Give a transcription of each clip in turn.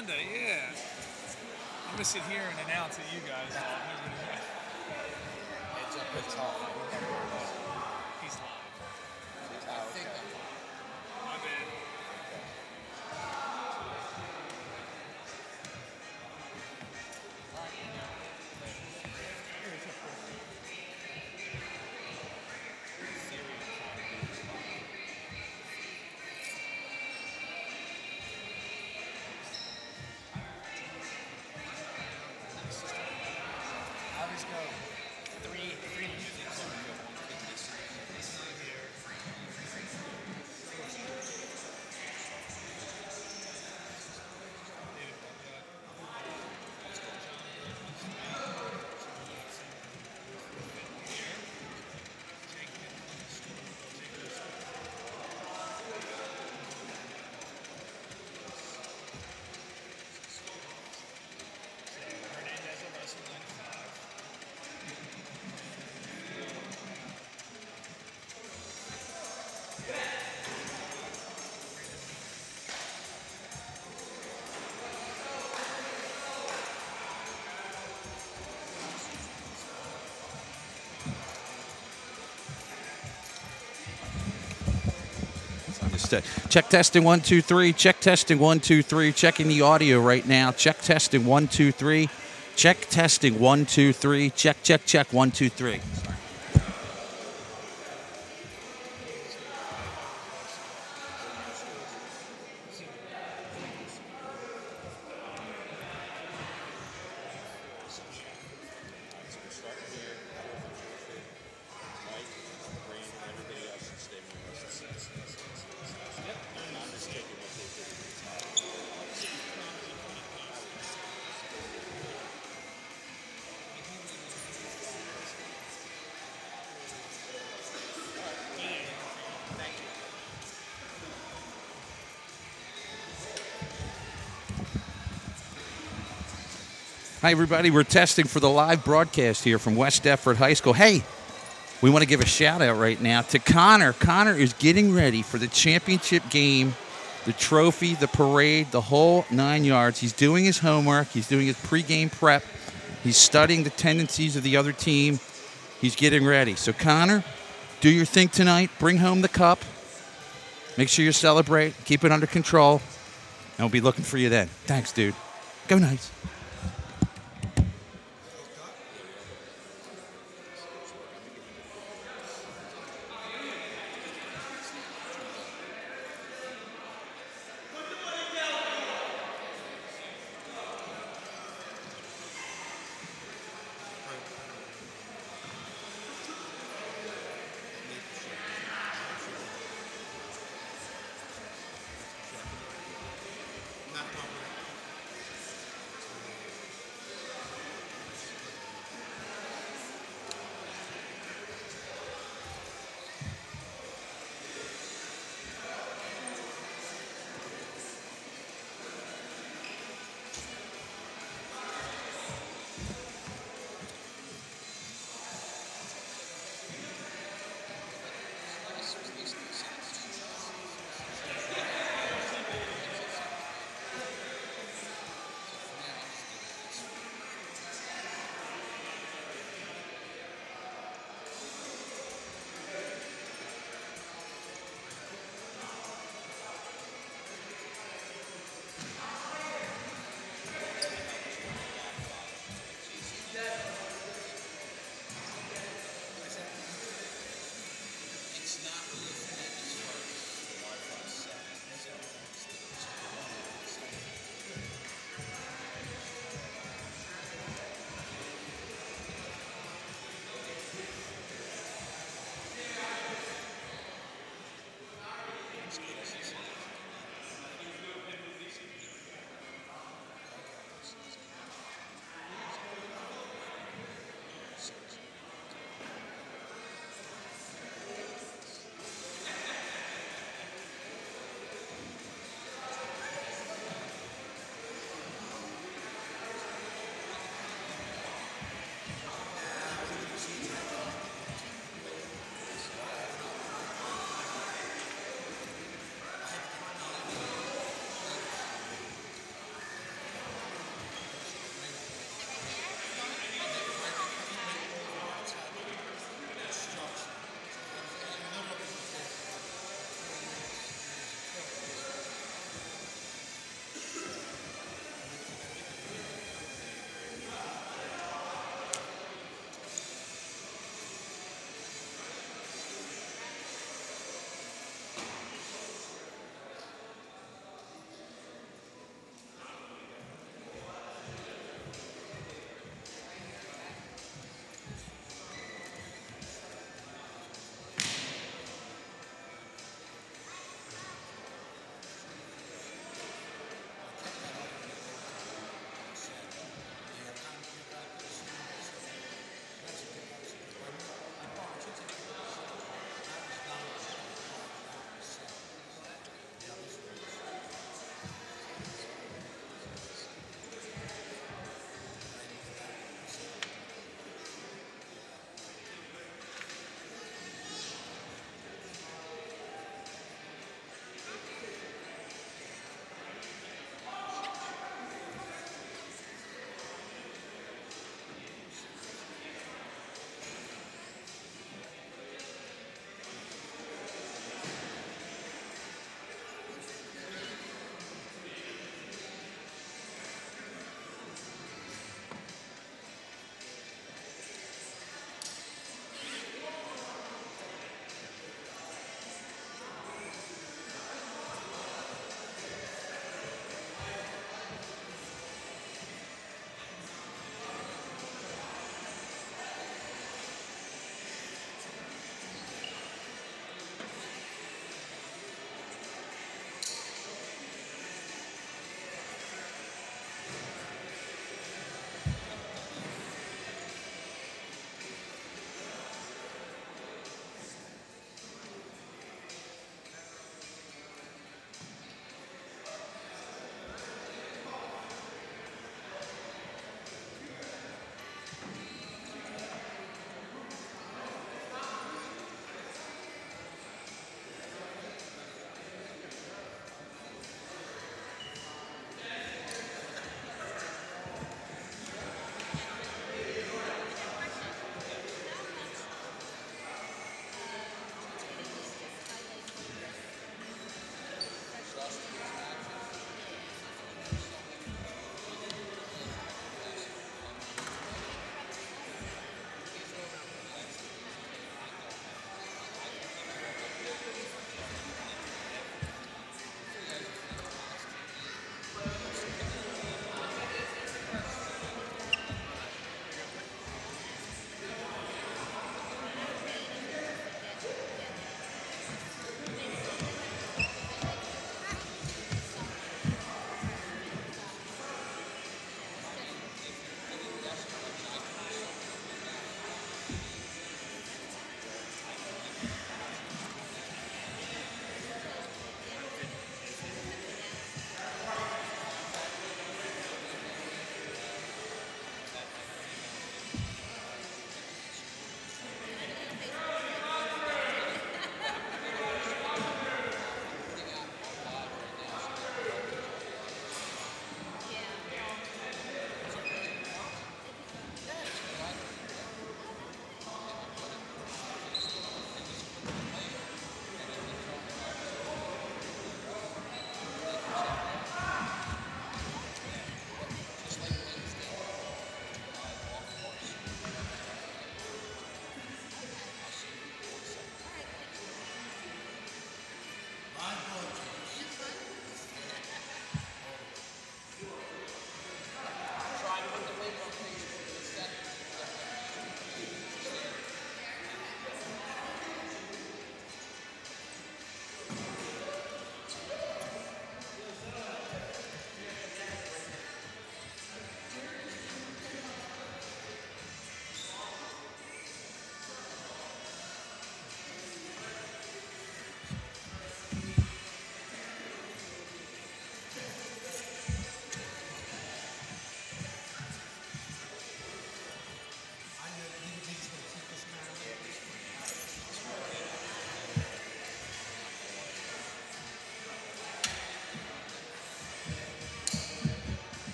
Monday, yeah. I'm gonna sit here and announce it. You guys. It's a bit tall. He's live. I think My bad. I always go three music's on your one fitness. Check testing 1 2 3. Check testing 1 2 3. Checking the audio right now. Check testing 1 2 3. Check testing 1 2 3. Check 1 2 3. Hi, everybody. We're testing for the live broadcast here from West Deptford High School. Hey, we want to give a shout-out right now to Connor. Connor is getting ready for the championship game, the trophy, the parade, the whole 9 yards. He's doing his homework. He's doing his pregame prep. He's studying the tendencies of the other team. He's getting ready. So, Connor, do your thing tonight. Bring home the cup. Make sure you celebrate. Keep it under control. And we'll be looking for you then. Thanks, dude. Go Knights.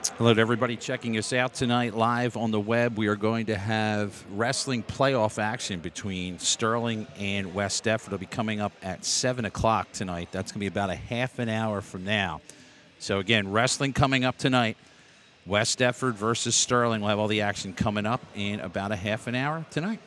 Hello to everybody checking us out tonight live on the web. We are going to have wrestling playoff action between Sterling and West Deptford. It'll be coming up at 7 o'clock tonight. That's going to be about a half an hour from now. So, again, wrestling coming up tonight. West Deptford versus Sterling. We'll have all the action coming up in about a half an hour tonight.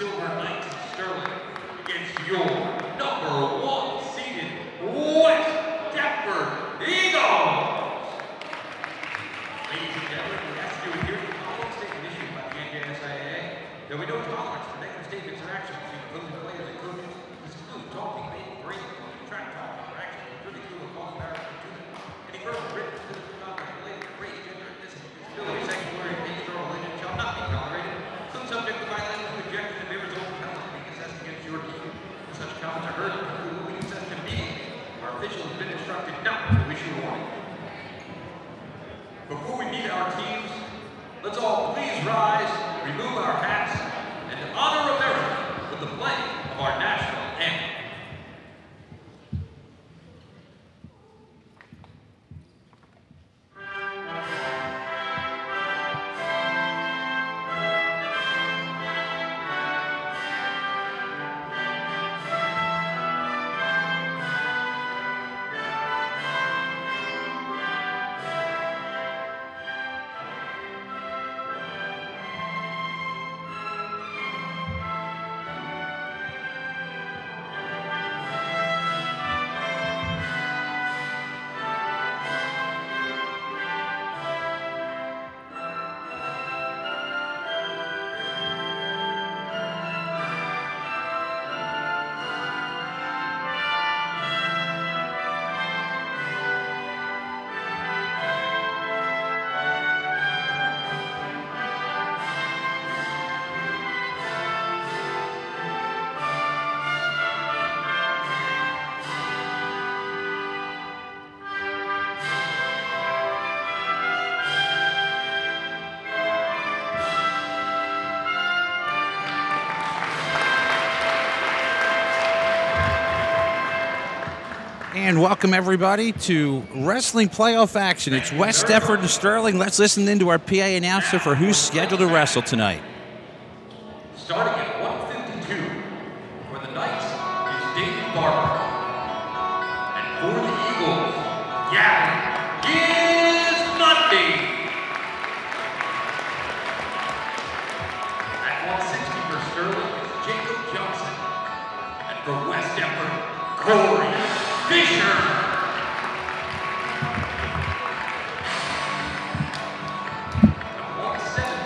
Silver Knights of Sterling against your number 1 seeded West Deptford Eagles. Ladies and gentlemen, we have to do it here. The following statement issued by the NJSIAA. There will be no tolerance for negative stage interaction between opposing players and coaches. This includes talking, baiting, breaking, track talk, or action, including through a false embarrassment to them. Any further written physical contact related to race, gender, ethnicity, disability, sexuality, opinions, or religion shall not be tolerated. Some subject to violence, rejection, and may result in penalty being assessed against your team. If such comments are heard, we will be assessed immediately. Our officials have been instructed not to issue a warning. Before we meet our teams, let's all please rise, remove our hats, and honor America with the playing of our national anthem. And welcome everybody to wrestling playoff action. It's West Deptford and Sterling. Let's listen into our PA announcer for who's scheduled to wrestle tonight. Starting at 152, for the Knights is David Barber. And for the Eagles, Gavin is Monday. At 160 for Sterling is Jacob Johnson. And for West Deptford, Corey Fisher. At 170,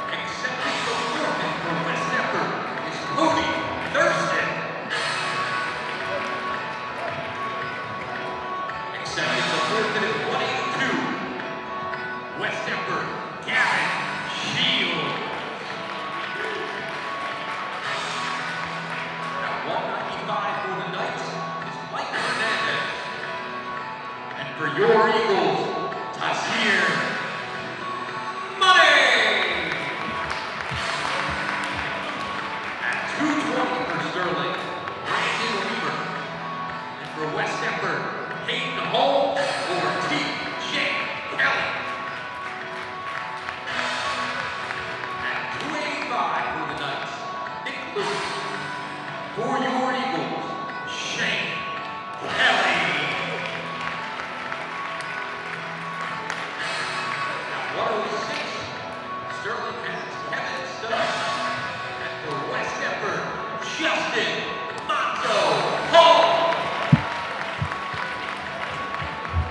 accepting the forfeit for West Deptford is Cody Thurston. Accepting the forfeit at 182, West Deptford, Gavin Shields. At 195 for the Knights is Mike Hernandez. And for your Eagles, Tasir Money. At 220 for Sterling, Brandon Weaver. And for West Deptford, Hayden Holmes or T.J. Kelly. At 285 for the Knights, Nick Lewis. For your Eagles, Shane Kelly. At 106, Sterling has Kevin Stubbs. And for West Deptford, Justin Monto Hall.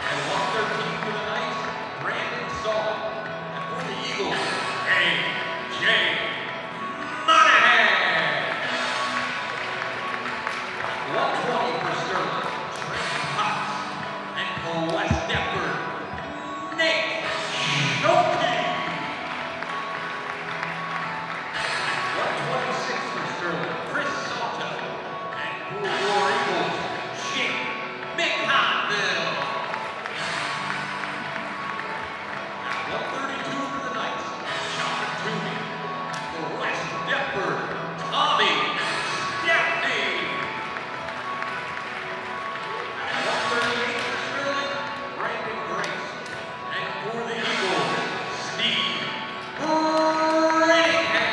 At 113 for the Knights, Brandon Saul. And for the Eagles, A.J. Monahan. 120 for Sterling, Trent Potts. And for West Deptford, Nate Schulke. At 126 for Sterling, Chris Salto. And for your Eagles, Jake Mcconville. At 132 for the Knights, John Toomey. And for West Deptford, Tommy Stepney. At 138 for Sterling, Brandon Grace. And for the Eagles, Steve Brittingham.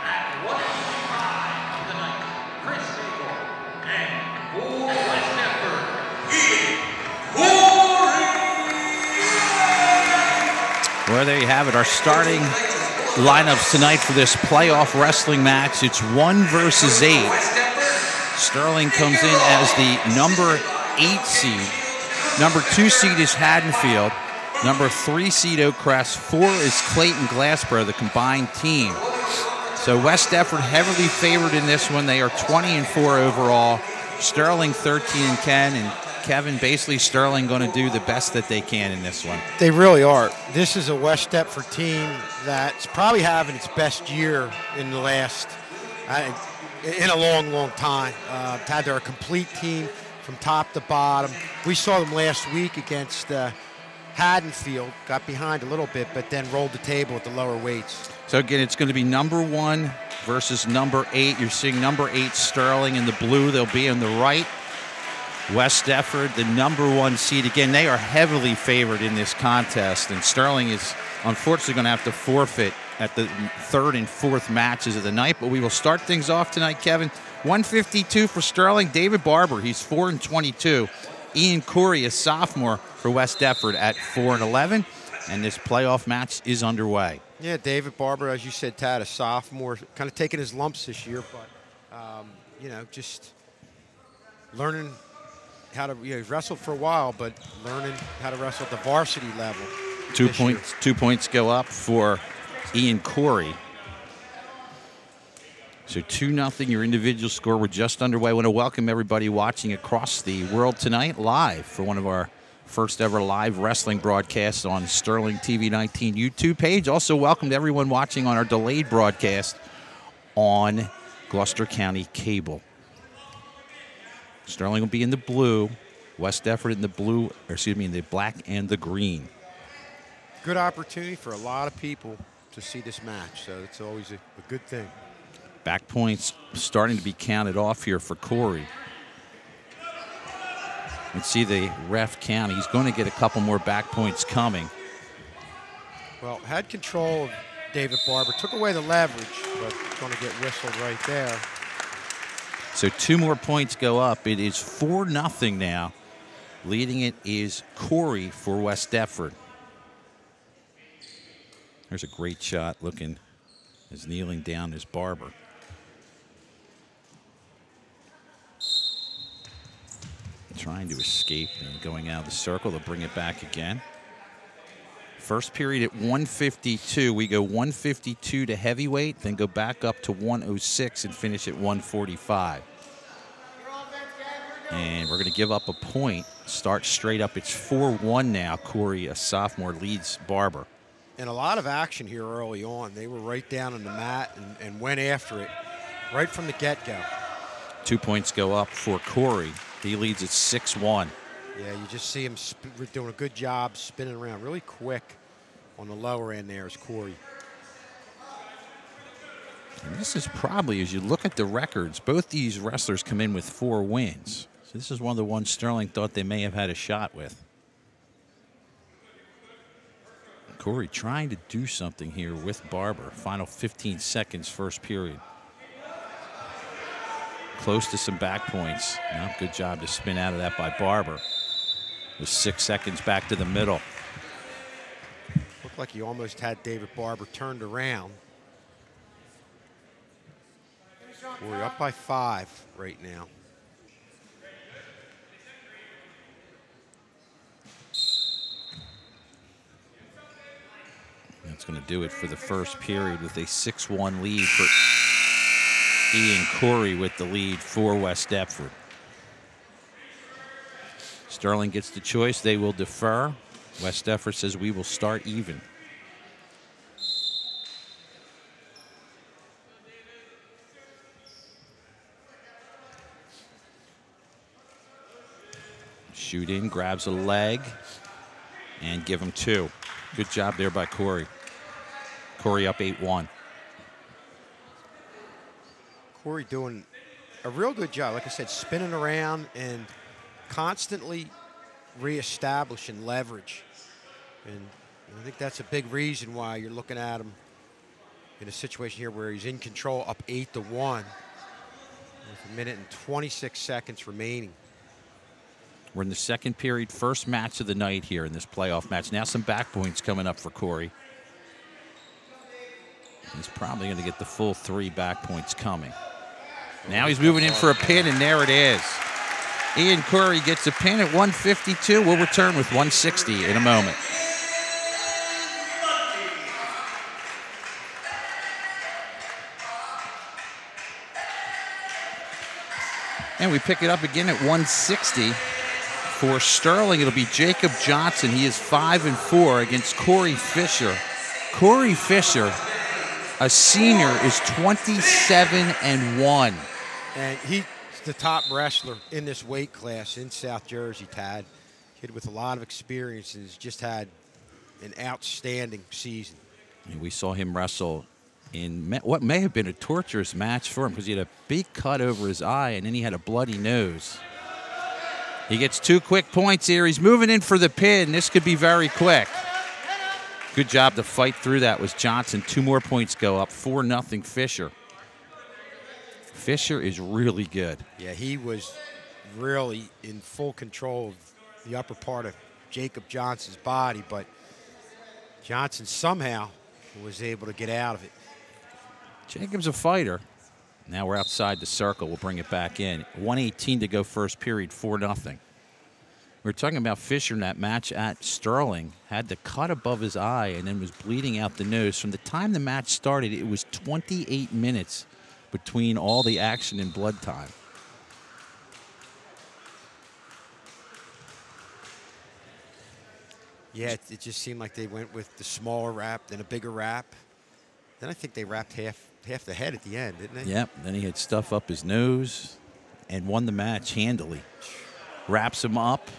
At 185 for the Knights, Chris Nagel. And for West Deptford, Ian Corey. Well, there you have it, our starting lineups tonight for this playoff wrestling match. It's 1 versus 8. Sterling comes in as the number 8 seed. Number 2 seed is Haddonfield. Number 3 seed Oak Crest. 4 is Clayton Glassboro, the combined team. So West Deptford heavily favored in this one. They are 20-4 overall. Sterling 13-10, and Kevin, basically Sterling going to do the best that they can in this one. They really are. This is a West Deptford team that's probably having its best year in the last, in a long, long time. They're a complete team from top to bottom. We saw them last week against Haddonfield, got behind a little bit, but then rolled the table at the lower weights. So again, it's going to be number 1 versus number 8. You're seeing number 8 Sterling in the blue. They'll be on the right. West Deptford, the number 1 seed. Again, they are heavily favored in this contest, and Sterling is unfortunately going to have to forfeit at the 3rd and 4th matches of the night. But we will start things off tonight, Kevin. 152 for Sterling. David Barber, he's 4-22. Ian Corey, a sophomore for West Deptford, at 4-11. And this playoff match is underway. Yeah, David Barber, as you said, Tad, a sophomore, kind of taking his lumps this year, but, just learning how to, he's wrestled for a while, but learning how to wrestle at the varsity level. 2 points go up for Ian Corey. So 2-0, your individual score. We're just underway. I want to welcome everybody watching across the world tonight live for one of our first ever live wrestling broadcasts on Sterling TV 19 YouTube page. Also welcome to everyone watching on our delayed broadcast on Gloucester County Cable. Sterling will be in the blue, West Deptford in the blue, in the black and the green. Good opportunity for a lot of people to see this match, so it's always a good thing. Back points starting to be counted off here for Corey. You can see the ref count. He's going to get a couple more back points coming. Well, had control of David Barber, took away the leverage, but going to get whistled right there. So 2 more points go up. It is 4-0 now. Leading it is Corey for West Deptford. There's a great shot looking as kneeling down is Barber. Trying to escape and going out of the circle. They'll bring it back again. First period at 152. We go 152 to heavyweight, then go back up to 106 and finish at 145. And we're going to give up a point. Start straight up. It's 4-1 now. Corey, a sophomore, leads Barber. And a lot of action here early on. They were right down on the mat and went after it right from the get-go. 2 points go up for Corey. He leads at 6-1. Yeah, you just see him doing a good job spinning around really quick on the lower end there is Corey. And this is probably, as you look at the records, both these wrestlers come in with 4 wins. So this is one of the ones Sterling thought they may have had a shot with. Corey trying to do something here with Barber. Final 15 seconds, first period. Close to some back points. No, good job to spin out of that by Barber. With 6 seconds back to the middle. Looked like he almost had David Barber turned around. We're up by 5 right now. That's going to do it for the first period with a 6-1 lead for Ian Corey with the lead for West Deptford. Sterling gets the choice. They will defer. West Deptford says we will start even. Shoot in, grabs a leg, and give him 2. Good job there by Corey. Corey up 8-1. Corey doing a real good job, like I said, spinning around and constantly reestablishing leverage. And I think that's a big reason why you're looking at him in a situation here where he's in control, up 8-1 with 1 minute and 26 seconds remaining. We're in the second period, first match of the night here in this playoff match. Now some back points coming up for Corey. He's probably going to get the full 3 back points coming. Now he's moving in for a pin, and there it is. Ian Curry gets a pin at 152. We'll return with 160 in a moment. And we pick it up again at 160. For Sterling, it'll be Jacob Johnson. He is 5-4 against Corey Fisher. Corey Fisher, a senior, is 27-1. And he's the top wrestler in this weight class in South Jersey, Tad. Kid with a lot of experience and has just had an outstanding season. And we saw him wrestle in what may have been a torturous match for him because he had a big cut over his eye and then he had a bloody nose. He gets 2 quick points here. He's moving in for the pin. This could be very quick. Good job to fight through that was Johnson. 2 more points go up. 4-0 Fisher. Fisher is really good. Yeah, he was really in full control of the upper part of Jacob Johnson's body, but Johnson somehow was able to get out of it. Jacob's a fighter. Now we're outside the circle. We'll bring it back in. 1:18 to go first period, 4-0. We were talking about Fisher in that match at Sterling. Had the cut above his eye and then was bleeding out the nose. From the time the match started, it was 28 minutes between all the action and blood time. Yeah, it just seemed like they went with the smaller wrap, then a bigger wrap. Then I think they wrapped half the head at the end, didn't they? Yep, then he had stuff up his nose and won the match handily. Wraps him up.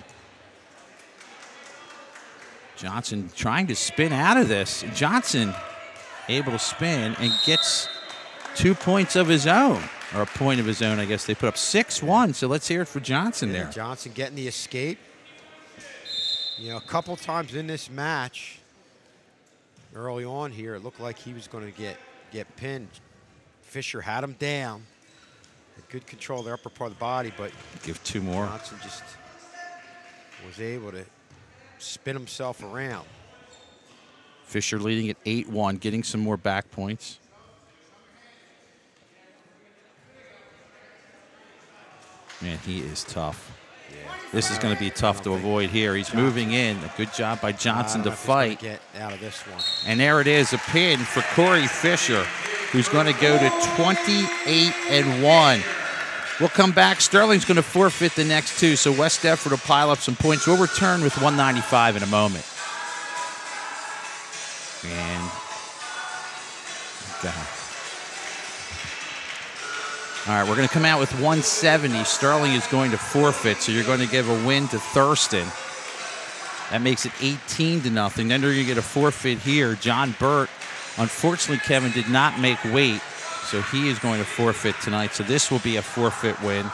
Johnson trying to spin out of this. Johnson able to spin and gets 2 points of his own, or a point of his own, I guess. They put up 6-1, so let's hear it for Johnson there. Johnson getting the escape. You know, a couple times in this match, early on here, it looked like he was going to get pinned. Fisher had him down. Had good control of the upper part of the body, but give 2 more. Johnson just was able to spin himself around. Fisher leading at 8-1, getting some more back points. Man, he is tough. Yeah. This is going to be tough to avoid here. He's moving in. A good job by Johnson to fight. Get out of this one. And there it is, a pin for Corey Fisher, who's going to go to 28-1. We'll come back. Sterling's going to forfeit the next 2, so West Deptford will pile up some points. We'll return with 195 in a moment. And all right, we're going to come out with 170. Sterling is going to forfeit, so you're going to give a win to Thurston. That makes it 18-0. Then you're going to get a forfeit here. John Burt, unfortunately, Kevin did not make weight, so he is going to forfeit tonight. So this will be a forfeit win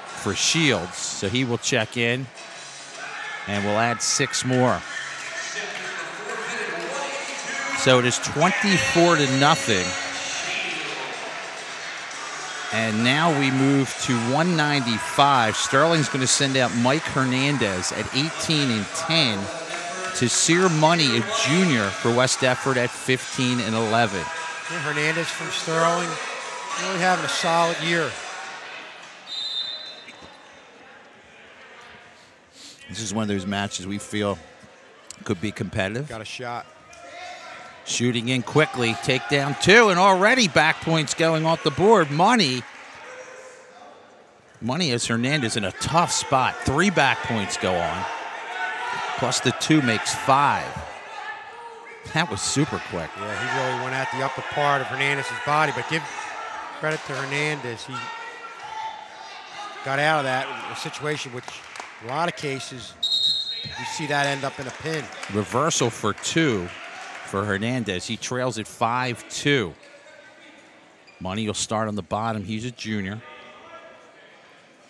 for Shields. So he will check in, and we'll add 6 more. So it is 24-0. And now we move to 195. Sterling's going to send out Mike Hernandez at 18-10 to Sear Money, a junior, for West Deptford at 15-11. Yeah, Hernandez from Sterling, really having a solid year. This is one of those matches we feel could be competitive. Got a shot. Shooting in quickly, takedown 2, and already back points going off the board. Money has Hernandez in a tough spot. 3 back points go on, plus the 2 makes 5. That was super quick. Yeah, he really went at the upper part of Hernandez's body, but give credit to Hernandez. He got out of that a situation which, in a lot of cases, you see that end up in a pin. Reversal for 2. For Hernandez, he trails at 5-2. Money will start on the bottom. He's a junior.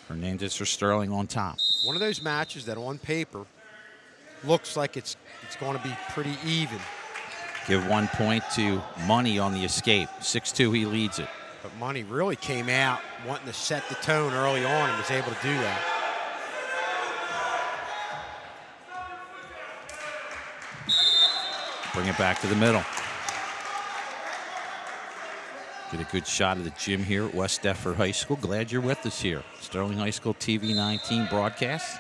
Hernandez for Sterling on top. One of those matches that on paper looks like it's going to be pretty even. Give 1 point to Money on the escape. 6-2, he leads it. But Money really came out wanting to set the tone early on and was able to do that. Bring it back to the middle. Get a good shot of the gym here at West Deptford High School. Glad you're with us here. Sterling High School TV 19 broadcast.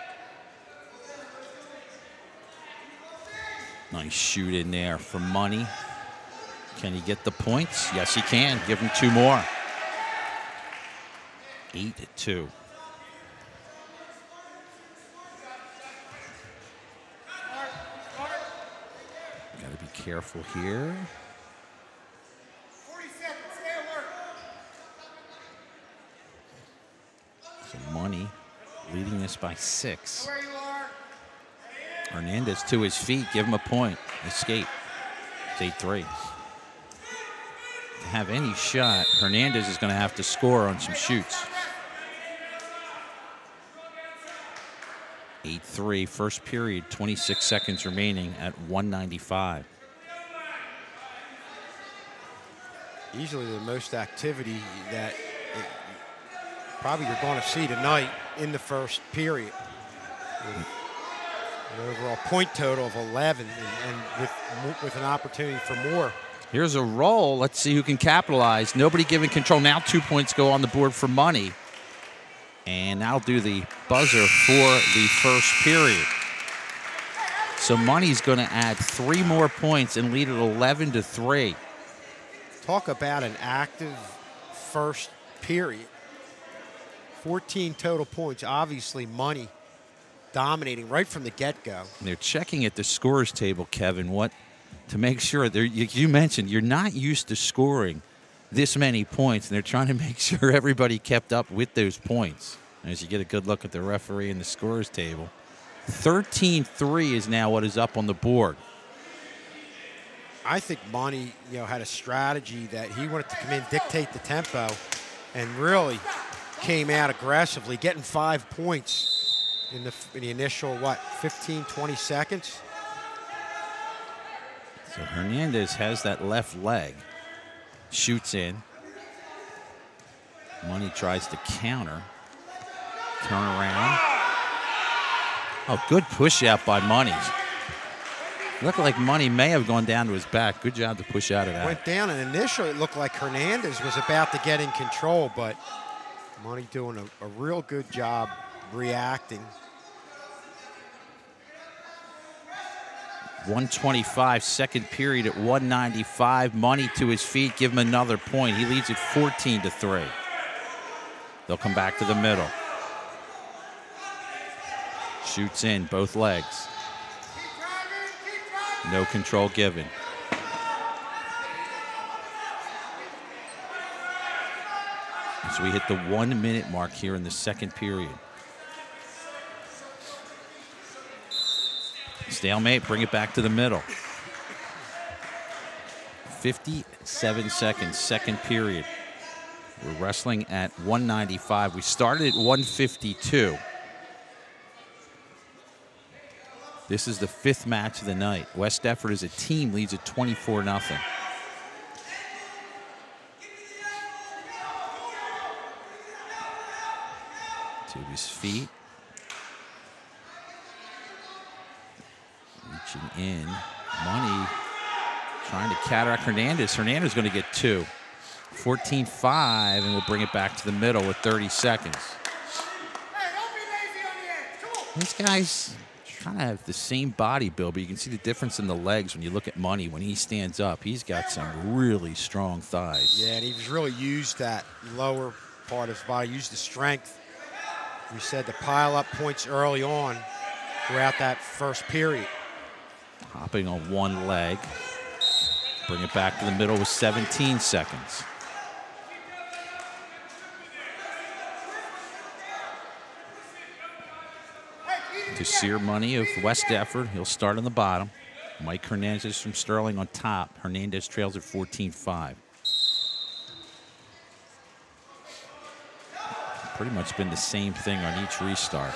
Nice shoot in there for Money. Can he get the points? Yes, he can. Give him 2 more. 8-2. Got to be careful here. 40 seconds. Stay alert. So Money leading this by 6. Where you are. Hernandez to his feet. Give him a point. Escape. It's 8-3. To have any shot, Hernandez is going to have to score on some shoots. 8-3, first period, 26 seconds remaining at 195. Easily the most activity that probably you're going to see tonight in the first period. An overall point total of 11 and with an opportunity for more. Here's a roll. Let's see who can capitalize. Nobody giving control. Now 2 points go on the board for Money. And that'll do the buzzer for the first period. So Money's going to add 3 more points and lead at 11-3. Talk about an active first period. 14 total points. Obviously, Money dominating right from the get-go. And they're checking at the scores table, Kevin, to make sure. You mentioned you're not used to scoring this many points, and they're trying to make sure everybody kept up with those points. As you get a good look at the referee and the scores table, 13-3 is now what is up on the board. I think Monty, had a strategy that he wanted to come in, dictate the tempo, and really came out aggressively, getting 5 points in the initial 15, 20 seconds. So Hernandez has that left leg, shoots in. Money tries to counter. Turn around. Oh, good push out by Money. Looked like Money may have gone down to his back. Good job to push out of that. Went down, and initially it looked like Hernandez was about to get in control, but Money doing a real good job reacting. 125, second period at 195. Money to his feet. Give him another point. He leads at 14-3. They'll come back to the middle. Shoots in, both legs. No control given. So we hit the 1 minute mark here in the second period. Stalemate, bring it back to the middle. 57 seconds, second period. We're wrestling at 195. We started at 152. This is the 5th match of the night. West Deptford as a team leads at 24-0. To his feet. Reaching in. Money trying to counteract Hernandez. Hernandez going to get 2. 14-5, and we'll bring it back to the middle with 30 seconds. These guys kind of have the same body build, but you can see the difference in the legs when you look at Money. When he stands up, he's got some really strong thighs. Yeah, and he's really used that lower part of his body, used the strength, we said, to pile up points early on throughout that first period. Hopping on one leg. Bring it back to the middle with 17 seconds. To Sear Money of West Deptford. He'll start on the bottom. Mike Hernandez from Sterling on top. Hernandez trails at 14-5. Pretty much been the same thing on each restart.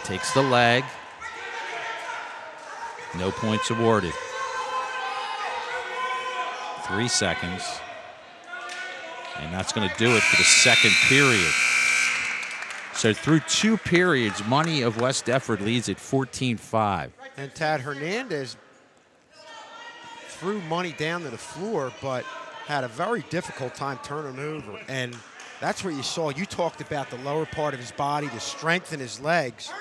Takes the leg. No points awarded. 3 seconds. And that's going to do it for the second period. So through 2 periods, Money of West Deptford leads at 14-5. And Tad Hernandez threw Money down to the floor, but had a very difficult time turning him over, and that's what you saw. You talked about the lower part of his body, the strength in his legs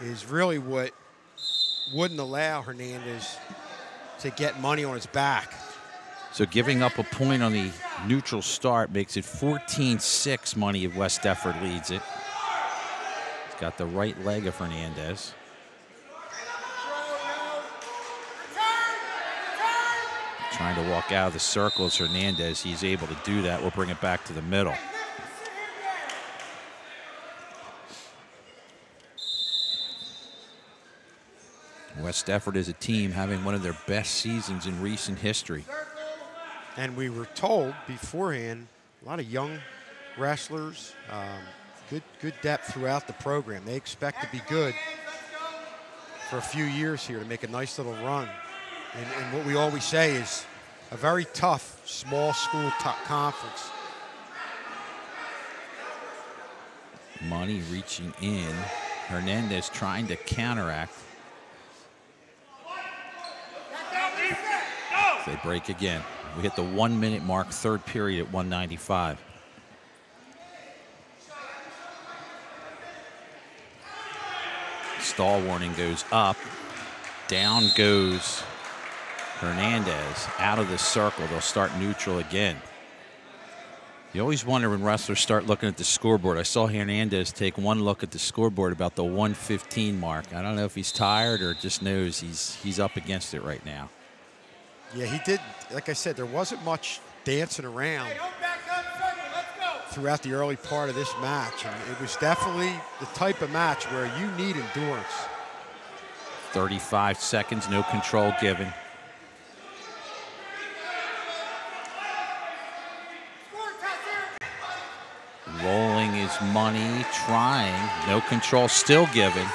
is really what wouldn't allow Hernandez to get money on his back. So giving up a point on the neutral start makes it 14-6. Money of West Deptford leads it. He's got the right leg of Hernandez. Trying to walk out of the circle as Hernandez. He's able to do that. We'll bring it back to the middle. West Deptford is a team having one of their best seasons in recent history. And we were told beforehand, a lot of young wrestlers, good depth throughout the program. They expect to be good for a few years here to make a nice little run. And what we always say is a very tough small school conference. Money reaching in. Hernandez trying to counteract. They break again. We hit the 1 minute mark, third period at 195. Stall warning goes up. Down goes Hernandez out of the circle. They'll start neutral again. You always wonder when wrestlers start looking at the scoreboard. I saw Hernandez take one look at the scoreboard about the 1:15 mark. I don't know if he's tired or just knows he's up against it right now. Yeah, he did. Like I said, there wasn't much dancing around throughout the early part of this match. And it was definitely the type of match where you need endurance. 35 seconds, no control given. Rolling is Money, trying. No control still given.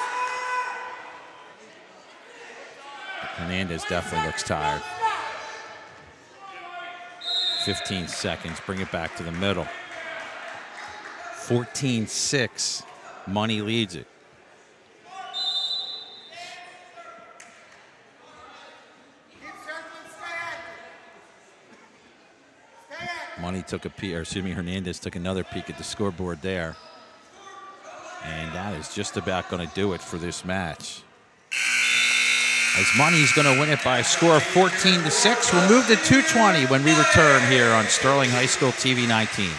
Hernandez definitely looks tired. 15 seconds, bring it back to the middle. 14-6, Money leads it. Money took a peek, or excuse me, Hernandez took another peek at the scoreboard there. And that is just about going to do it for this match. As Money's going to win it by a score of 14-6. We'll move to 2:20 when we return here on Sterling High School TV 19.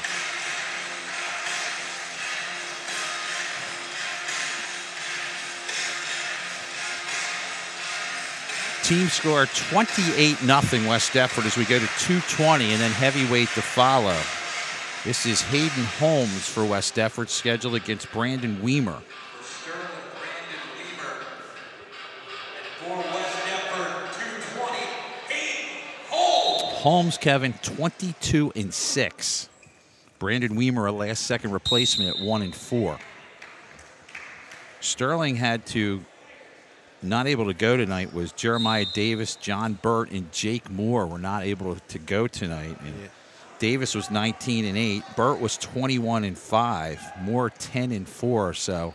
Team score 28-0 West Deptford as we go to 2:20 and then heavyweight to follow. This is Hayden Holmes for West Deptford, scheduled against Brandon Weimer. Holmes, Kevin, 22-6. Brandon Weimer, a last-second replacement at 1-4. Sterling had to, not able to go tonight, was Jeremiah Davis, John Burt, and Jake Moore were not able to go tonight. And Davis was 19-8. Burt was 21-5. Moore 10-4. So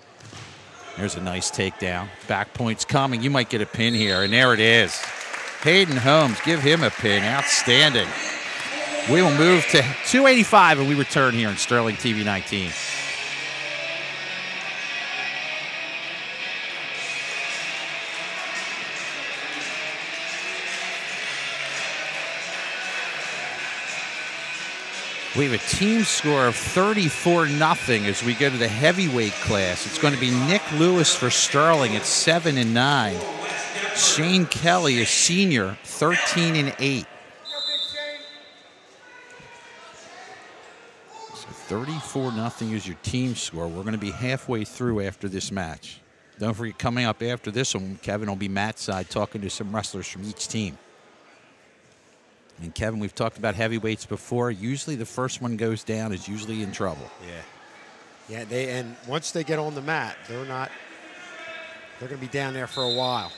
there's a nice takedown. Back point's coming. You might get a pin here, and there it is. Hayden Holmes, give him a pin. Outstanding. We will move to 285 and we return here on Sterling TV 19. We have a team score of 34-0 as we go to the heavyweight class. It's going to be Nick Lewis for Sterling at 7-9. Shane Kelly, a senior, 13-8. So 34-0 is your team score. We're going to be halfway through after this match. Don't forget, coming up after this one, Kevin will be Matt's side talking to some wrestlers from each team. And Kevin, we've talked about heavyweights before. Usually the first one goes down is usually in trouble. Yeah, and once they get on the mat, they're going to be down there for a while.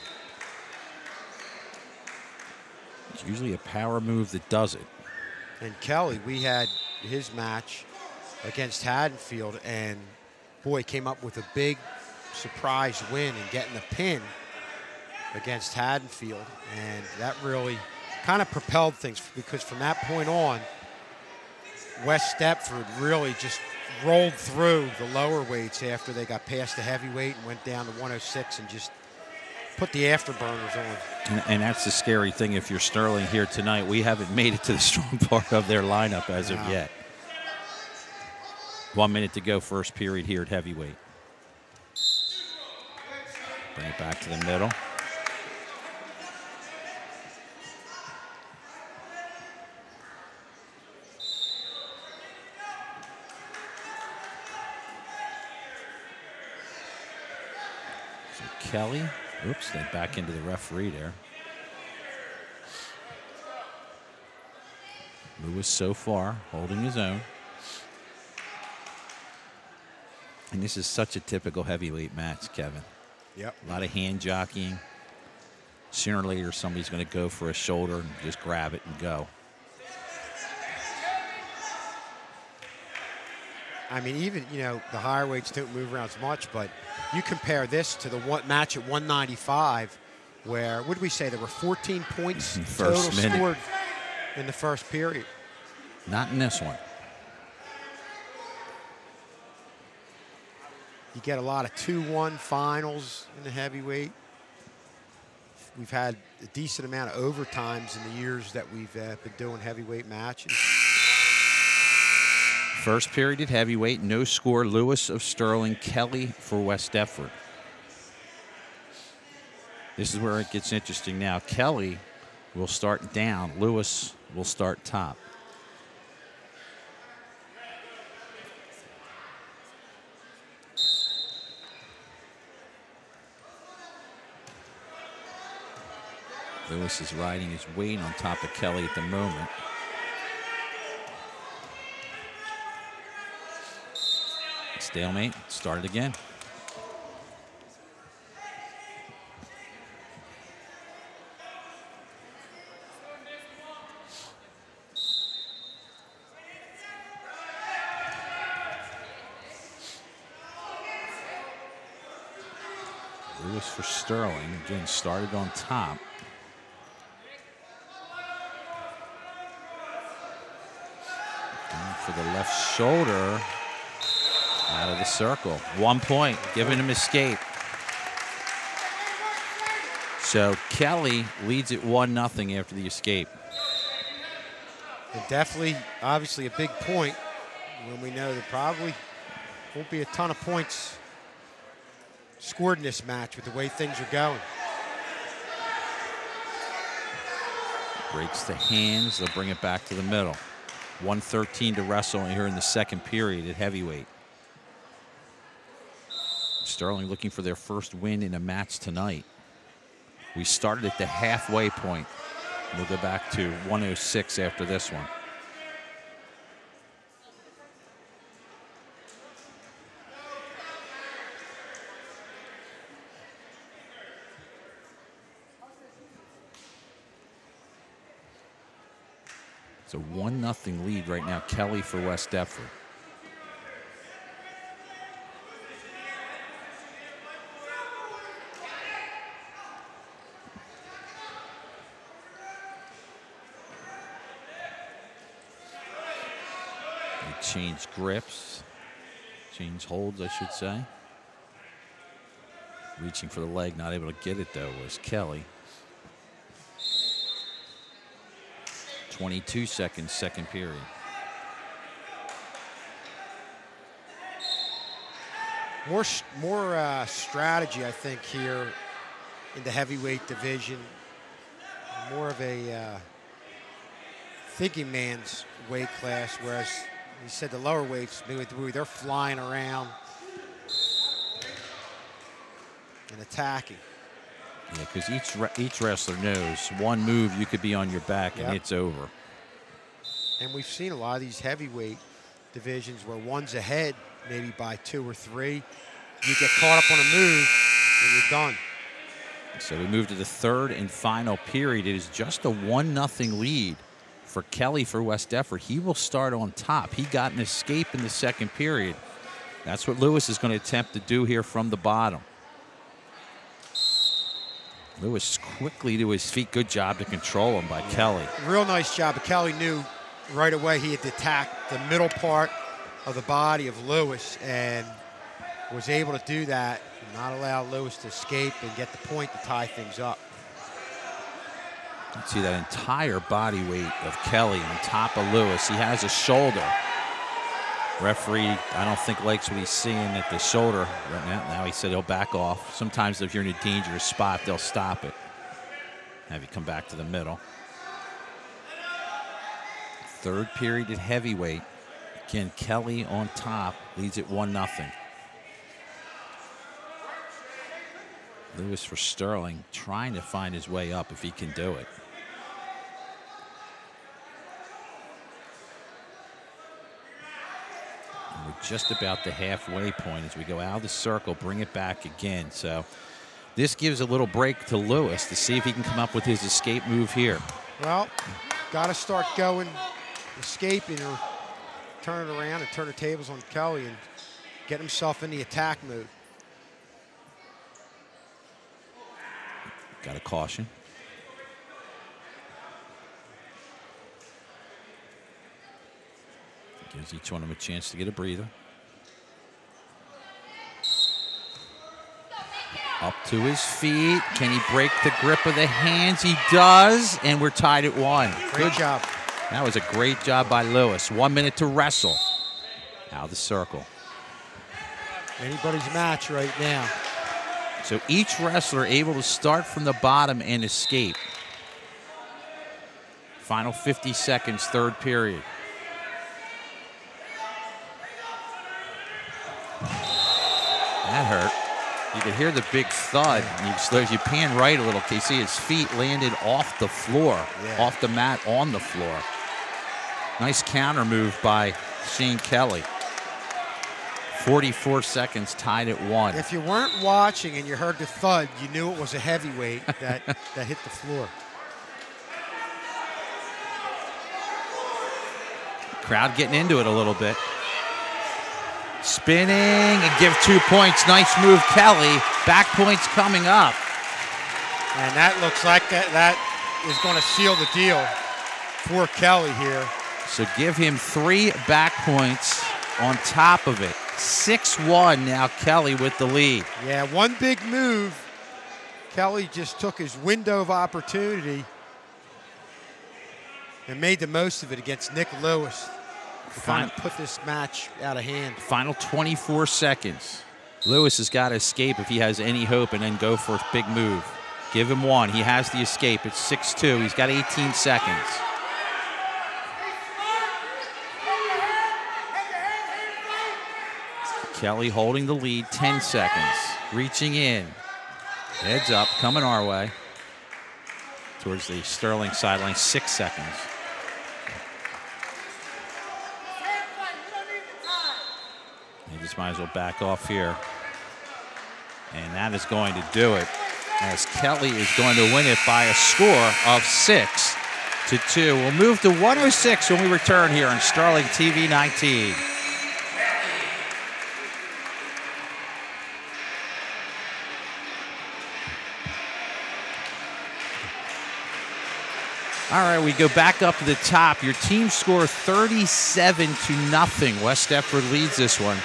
It's usually a power move that does it. And Kelly, we had his match against Haddonfield, and boy, came up with a big surprise win and getting a pin against Haddonfield, and that really kind of propelled things, because from that point on, West Deptford really just rolled through the lower weights after they got past the heavyweight and went down to 106 and just put the afterburners on. And that's the scary thing if you're Sterling here tonight. We haven't made it to the strong part of their lineup as of yet. 1 minute to go, first period here at heavyweight. Bring it back to the middle. So Kelly, oops, then back into the referee there. Lewis so far holding his own. And this is such a typical heavyweight match, Kevin. Yep. A lot of hand jockeying. Sooner or later, somebody's going to go for a shoulder and just grab it and go. I mean, even, you know, the higher weights don't move around as much, but you compare this to the match at 195, where, what did we say, there were 14 points total scored in the first period. Not in this one. You get a lot of 2-1 finals in the heavyweight. We've had a decent amount of overtimes in the years that we've been doing heavyweight matches. First period at heavyweight, no score. Lewis of Sterling, Kelly for West Deptford. This is where it gets interesting now. Kelly will start down. Lewis will start top. Lewis is riding his weight on top of Kelly at the moment. Stalemate, started again. Lewis for Sterling, again started on top. For the left shoulder, out of the circle. 1 point, giving him escape. So Kelly leads it 1-0 after the escape. And definitely, obviously, a big point when we know there probably won't be a ton of points scored in this match with the way things are going. Breaks the hands, they'll bring it back to the middle. 1:13 to wrestle here in the second period at heavyweight. Sterling looking for their first win in a match tonight. We started at the halfway point. We'll go back to 106 after this one. It's a 1-0 lead right now, Kelly for West Deptford. They change grips, change holds, I should say. Reaching for the leg, not able to get it though, was Kelly. 22 seconds, second period. More strategy, I think, here in the heavyweight division. More of a thinking man's weight class, whereas you said the lower weights, they're flying around and attacking. Yeah, because each wrestler knows one move you could be on your back and it's over. And we've seen a lot of these heavyweight divisions where one's ahead maybe by 2 or 3. You get caught up on a move and you're done. So we move to the third and final period. It is just a 1-0 lead for Kelly for West Deptford. He will start on top. He got an escape in the second period. That's what Lewis is going to attempt to do here from the bottom. Lewis quickly to his feet. Good job to control him by Kelly. Real nice job. But Kelly knew right away he had to attack the middle part of the body of Lewis and was able to do that and not allow Lewis to escape and get the point to tie things up. Let's see that entire body weight of Kelly on top of Lewis. He has a shoulder. Referee, I don't think likes what he's seeing at the shoulder right now. Now he said he'll back off. Sometimes if you're in a dangerous spot, they'll stop it. Have you come back to the middle. Third period at heavyweight. Again, Kelly on top, leads it 1-0. Lewis for Sterling, trying to find his way up if he can do it. And we're just about the halfway point as we go out of the circle, bring it back again. So this gives a little break to Lewis to see if he can come up with his escape move here. Well, got to start going, escaping or turn it around and turn the tables on Kelly and get himself in the attack mode. Got a caution. Gives each one of them a chance to get a breather. Up to his feet. Can he break the grip of the hands? He does, and we're tied at 1. Great job. That was a great job by Lewis. 1 minute to wrestle. Out of the circle. Anybody's match right now. So each wrestler able to start from the bottom and escape. Final 50 seconds, third period. That hurt. You could hear the big thud. As you pan right a little, you see his feet landed off the floor, off the mat on the floor. Nice counter move by Shane Kelly. 44 seconds, tied at 1. If you weren't watching and you heard the thud, you knew it was a heavyweight that hit the floor. Crowd getting into it a little bit. Spinning and give 2 points. Nice move, Kelly. Back points coming up. And that looks like that is going to seal the deal for Kelly here. So give him 3 back points on top of it. 6-1 now, Kelly with the lead. Yeah, one big move. Kelly just took his window of opportunity and made the most of it against Nick Lewis to kind of put this match out of hand. Final 24 seconds. Lewis has got to escape if he has any hope and then go for a big move. Give him 1. He has the escape. It's 6-2. He's got 18 seconds. Kelly holding the lead, 10 seconds. Reaching in. Heads up, coming our way. Towards the Sterling sideline, 6 seconds. He just might as well back off here. And that is going to do it, as Kelly is going to win it by a score of 6-2. We'll move to 106 when we return here on Sterling TV 19. All right, we go back up to the top. Your team score 37-0. West Deptford leads this one.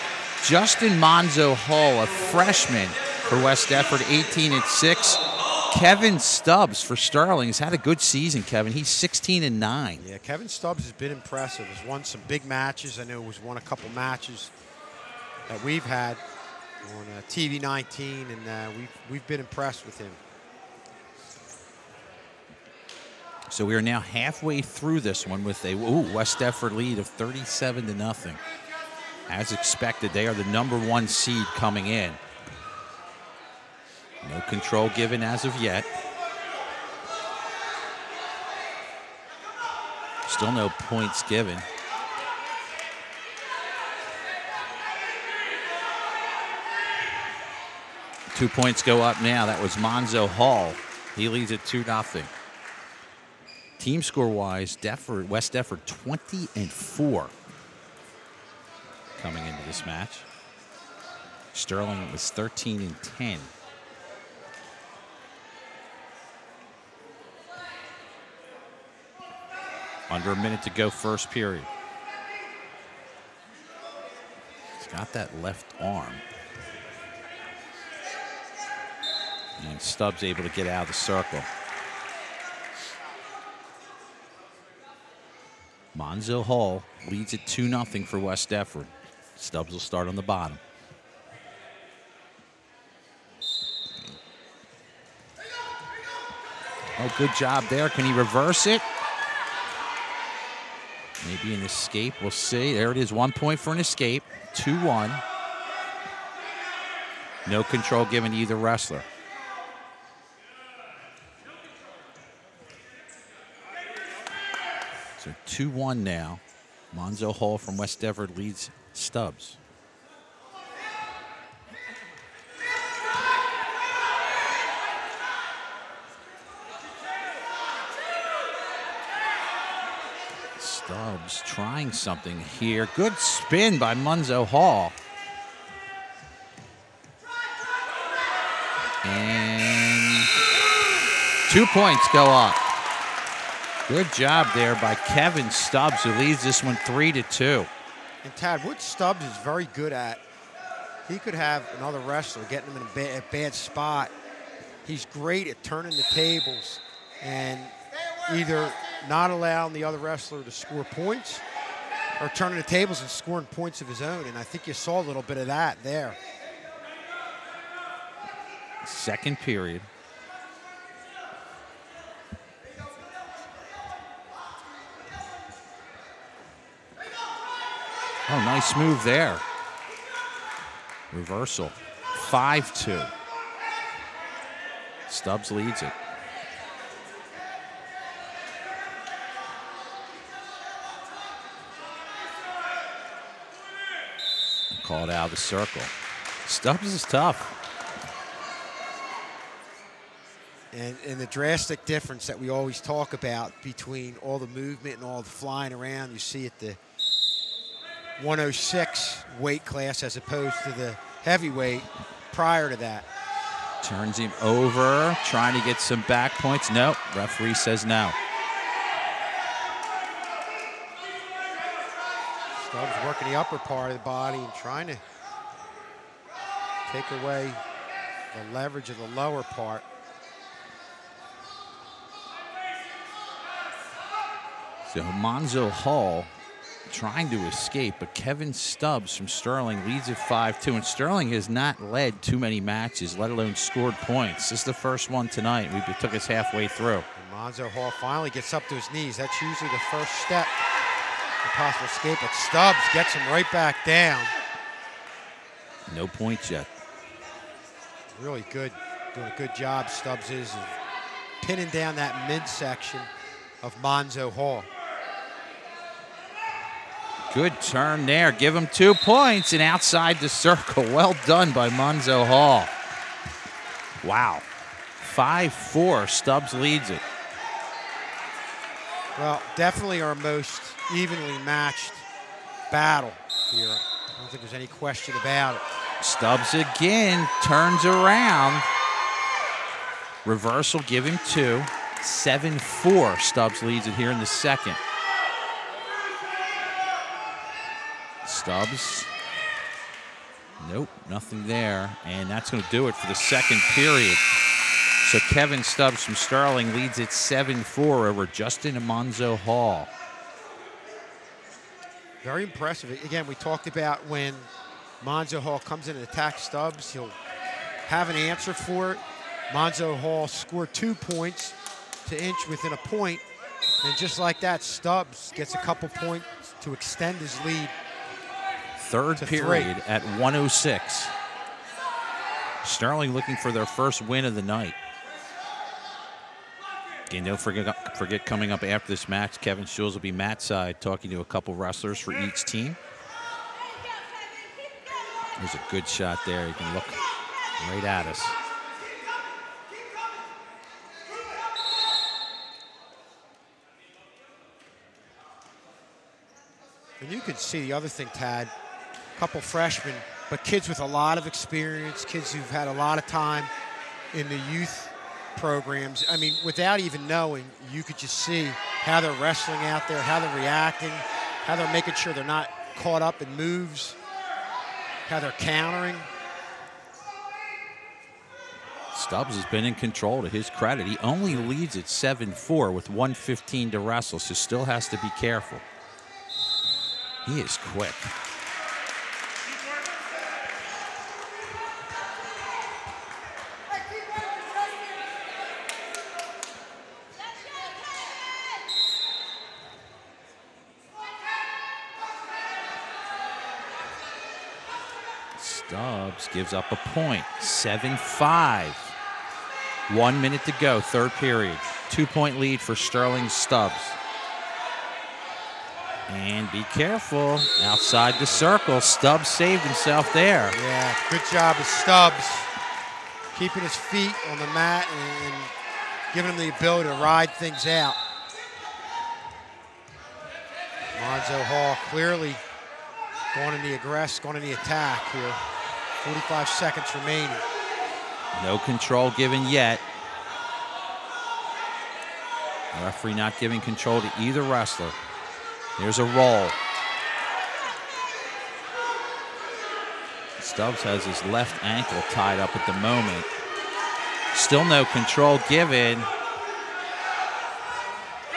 Justin Monzo Hull, a freshman for West Deptford, 18-6. Kevin Stubbs for Sterling has had a good season, Kevin. He's 16-9. Yeah, Kevin Stubbs has been impressive. He's won some big matches. I know he's won a couple matches that we've had on TV 19, and we've been impressed with him. So we are now halfway through this one with a West Deptford lead of 37-0. As expected, they are the #1 seed coming in. No control given as of yet. Still no points given. Two points go up now. That was Monzo Hall. He leads at 2-0. Team score-wise, West Deptford 20-4 coming into this match. Sterling was 13-10. Under a minute to go, first period. He's got that left arm. And Stubbs able to get out of the circle. Monzo Hall leads it 2-0 for West Deptford. Stubbs will start on the bottom. Oh, good job there. Can he reverse it? Maybe an escape. We'll see. There it is. 1 point for an escape. 2-1. No control given to either wrestler. So 2-1 now. Monzo Hall from West Deptford leads Stubbs. Stubbs trying something here. Good spin by Monzo Hall. And 2 points go up. Good job there by Kevin Stubbs, who leads this one 3-2. And Tad, what Stubbs is very good at, he could have another wrestler getting him in a bad spot. He's great at turning the tables and either not allowing the other wrestler to score points or turning the tables and scoring points of his own. And I think you saw a little bit of that there. Second period. Oh, nice move there. Reversal. 5-2. Stubbs leads it. Called out of the circle. Stubbs is tough. And the drastic difference that we always talk about between all the movement and all the flying around, you see at the 106 weight class as opposed to the heavyweight prior to that. Turns him over, trying to get some back points. Nope, referee says no. Stubbs working the upper part of the body and trying to take away the leverage of the lower part. So Monzo Hall trying to escape, but Kevin Stubbs from Sterling leads at 5-2, and Sterling has not led too many matches, let alone scored points. This is the first one tonight. We took us halfway through. And Monzo Hall finally gets up to his knees. That's usually the first step to possible escape, but Stubbs gets him right back down. No points yet. Really good, doing a good job, Stubbs is, of pinning down that midsection of Monzo Hall. Good turn there. Give him 2 points and outside the circle. Well done by Monzo Hall. Wow. 5-4. Stubbs leads it. Well, definitely our most evenly matched battle here. I don't think there's any question about it. Stubbs again turns around. Reversal, give him 2. 7-4. Stubbs leads it here in the second. Stubbs. Nope, nothing there. And that's going to do it for the second period. So Kevin Stubbs from Sterling leads it 7-4 over Justin Monzo Hall. Very impressive. Again, we talked about when Monzo Hall comes in and attacks Stubbs, he'll have an answer for it. Monzo Hall scored 2 points to inch within a point. And just like that, Stubbs gets a couple points to extend his lead. Third period at 106. Sterling looking for their first win of the night. Again, don't forget coming up after this match, Kevin Schulz will be mat side talking to a couple wrestlers for each team. There's a good shot there. You can look right at us. And you can see the other thing, Tad, a couple freshmen, but kids with a lot of experience, kids who've had a lot of time in the youth programs, I mean, without even knowing, you could just see how they're wrestling out there, how they're reacting, how they're making sure they're not caught up in moves, how they're countering. Stubbs has been in control to his credit. He only leads at 7-4 with 1:15 to wrestle, so still has to be careful. He is quick. Stubbs gives up a point. 7-5. 1 minute to go, third period. 2-point lead for Sterling Stubbs. And be careful, outside the circle. Stubbs saved himself there. Yeah, good job of Stubbs, keeping his feet on the mat and giving him the ability to ride things out. Monzo Hall clearly going in the attack here. 45 seconds remaining. No control given yet. The referee not giving control to either wrestler. There's a roll. Stubbs has his left ankle tied up at the moment. Still no control given.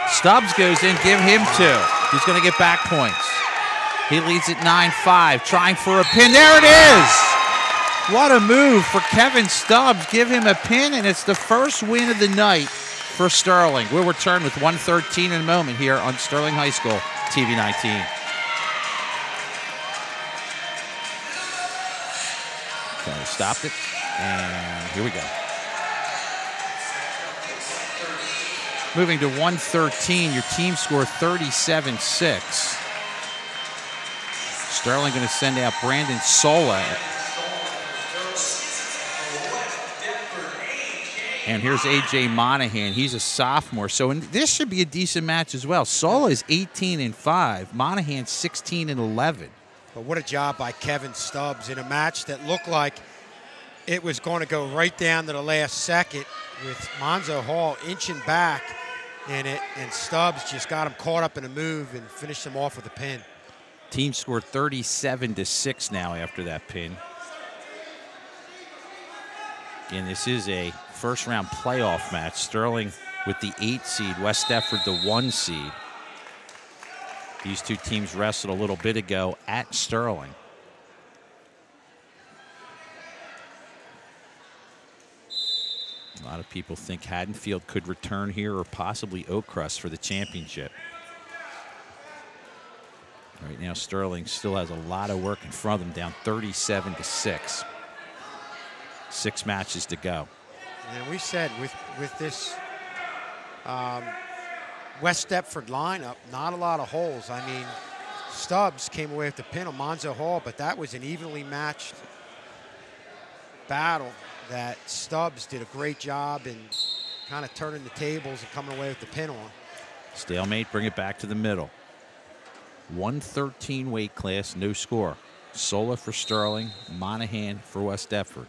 Stubbs goes in, give him 2. He's going to get back points. He leads at 9-5, trying for a pin. There it is! What a move for Kevin Stubbs. Give him a pin, and it's the first win of the night for Sterling. We'll return with 1:13 in a moment here on Sterling High School TV 19. Okay, stopped it, and here we go. Moving to 1:13, your team score 37-6. Sterling going to send out Brandon Sola. And here's A.J. Monahan. He's a sophomore. So this should be a decent match as well. Sola is 18-5. Monahan 16-11. But what a job by Kevin Stubbs in a match that looked like it was going to go right down to the last second with Monzo Hall inching back in it. And Stubbs just got him caught up in a move and finished him off with a pin. Team scored 37-6 now after that pin. And this is a first-round playoff match. Sterling with the 8 seed, West Deptford the 1 seed. These two teams wrestled a little bit ago at Sterling. A lot of people think Haddonfield could return here or possibly Oakcrest for the championship. Right now, Sterling still has a lot of work in front of them, down 37-6. 6 matches to go. And we said with this West Deptford lineup, not a lot of holes. I mean, Stubbs came away with the pin on Monzo Hall, but that was an evenly matched battle that Stubbs did a great job in kind of turning the tables and coming away with the pin on. Stalemate, bring it back to the middle. 113 weight class, no score. Sola for Sterling, Monahan for West Deptford.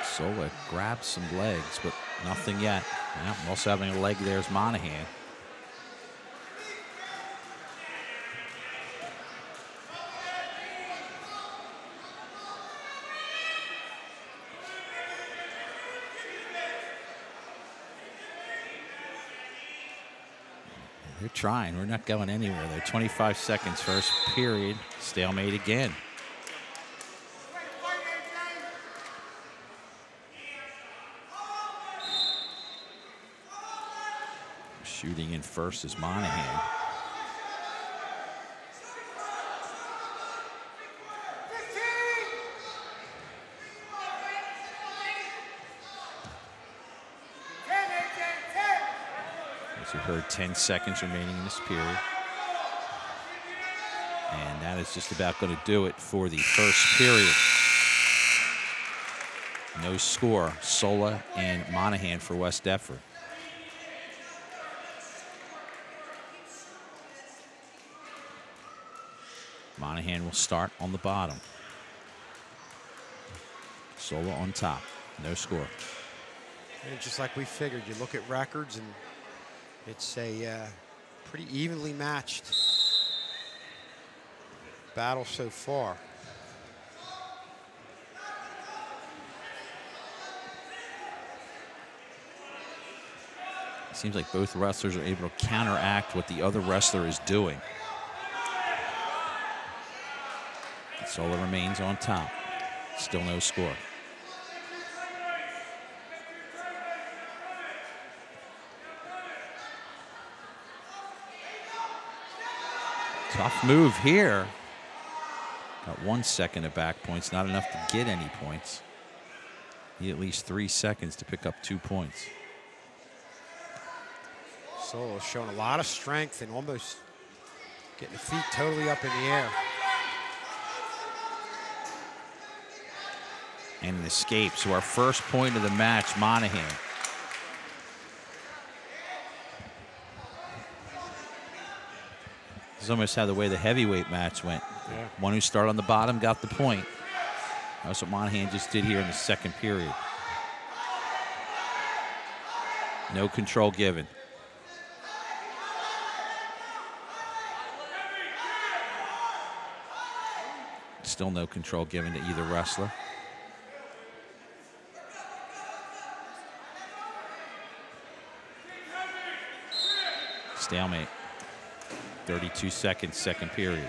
Sola grabs some legs, but nothing yet. Yeah, also having a leg there is Monahan. They're trying. We're not going anywhere. They're 25 seconds first period. Stalemate again. Shooting in first is Monahan. As you heard, 10 seconds remaining in this period. And that is just about going to do it for the first period. No score. Sola and Monahan for West Deptford. Monahan will start on the bottom. Sola on top. No score. And just like we figured, you look at records, and it's a pretty evenly matched battle so far. It seems like both wrestlers are able to counteract what the other wrestler is doing. Sola remains on top. Still no score. Tough move here. Got 1 second of back points, not enough to get any points. Need at least 3 seconds to pick up 2 points. Solo's showing a lot of strength and almost getting the feet totally up in the air. And an escape. So our first point of the match, Monahan. This is almost how the way the heavyweight match went. Yeah. One who started on the bottom got the point. That's what Monahan just did here in the second period. No control given. Still no control given to either wrestler. Stalemate. 32 seconds, second period.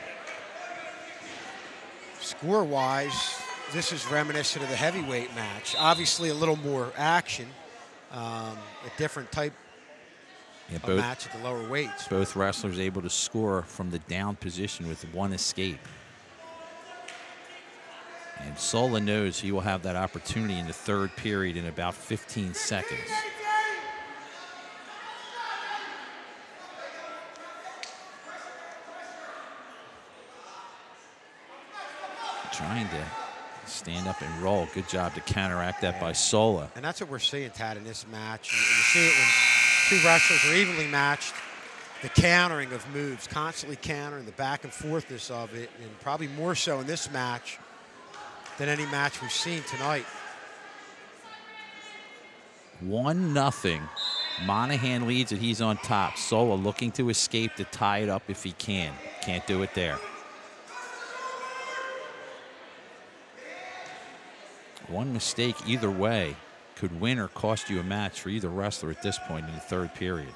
Score-wise, this is reminiscent of the heavyweight match. Obviously, a little more action, a different type of match at the lower weights. Both wrestlers able to score from the down position with one escape. And Sola knows he will have that opportunity in the third period in about 15 seconds. Trying to stand up and roll. Good job to counteract that by Sola. And that's what we're seeing, Tad, in this match. You see it when two wrestlers are evenly matched. The countering of moves, constantly countering, the back and forthness of it, and probably more so in this match than any match we've seen tonight. 1-0. Monahan leads it. He's on top. Sola looking to escape to tie it up if he can. Can't do it there. One mistake either way could win or cost you a match for either wrestler at this point in the third period.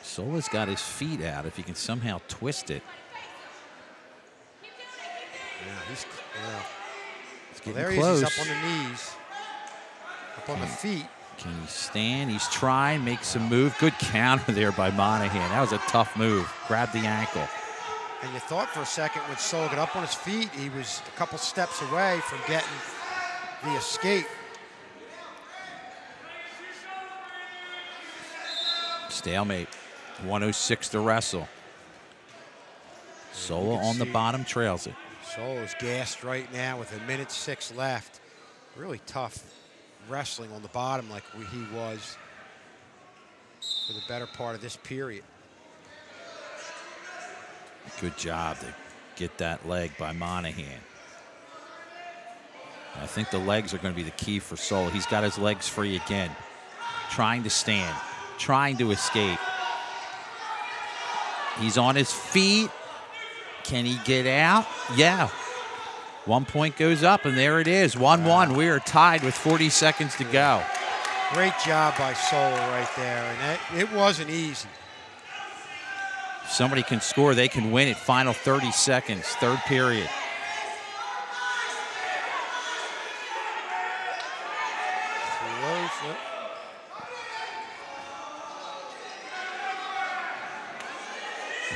Sola's got his feet out if he can somehow twist it. Yeah, he's getting there close. He's up on the knees, up on the feet. Can he stand? He's trying, makes a move. Good counter there by Monahan. That was a tough move. Grabbed the ankle. And you thought for a second when Sola got up on his feet, he was a couple steps away from getting the escape. Stalemate. 1:06 to wrestle. Sola on the bottom trails it. Solo's gassed right now with 1:06 left. Really tough wrestling on the bottom like he was for the better part of this period. Good job to get that leg by Monahan. I think the legs are going to be the key for Sola. He's got his legs free again. Trying to stand. Trying to escape. He's on his feet. Can he get out? Yeah. 1 point goes up, and there it is. 1-1. We are tied with 40 seconds to go. Great job by Sola right there, and it wasn't easy. If somebody can score, they can win it. Final 30 seconds, third period.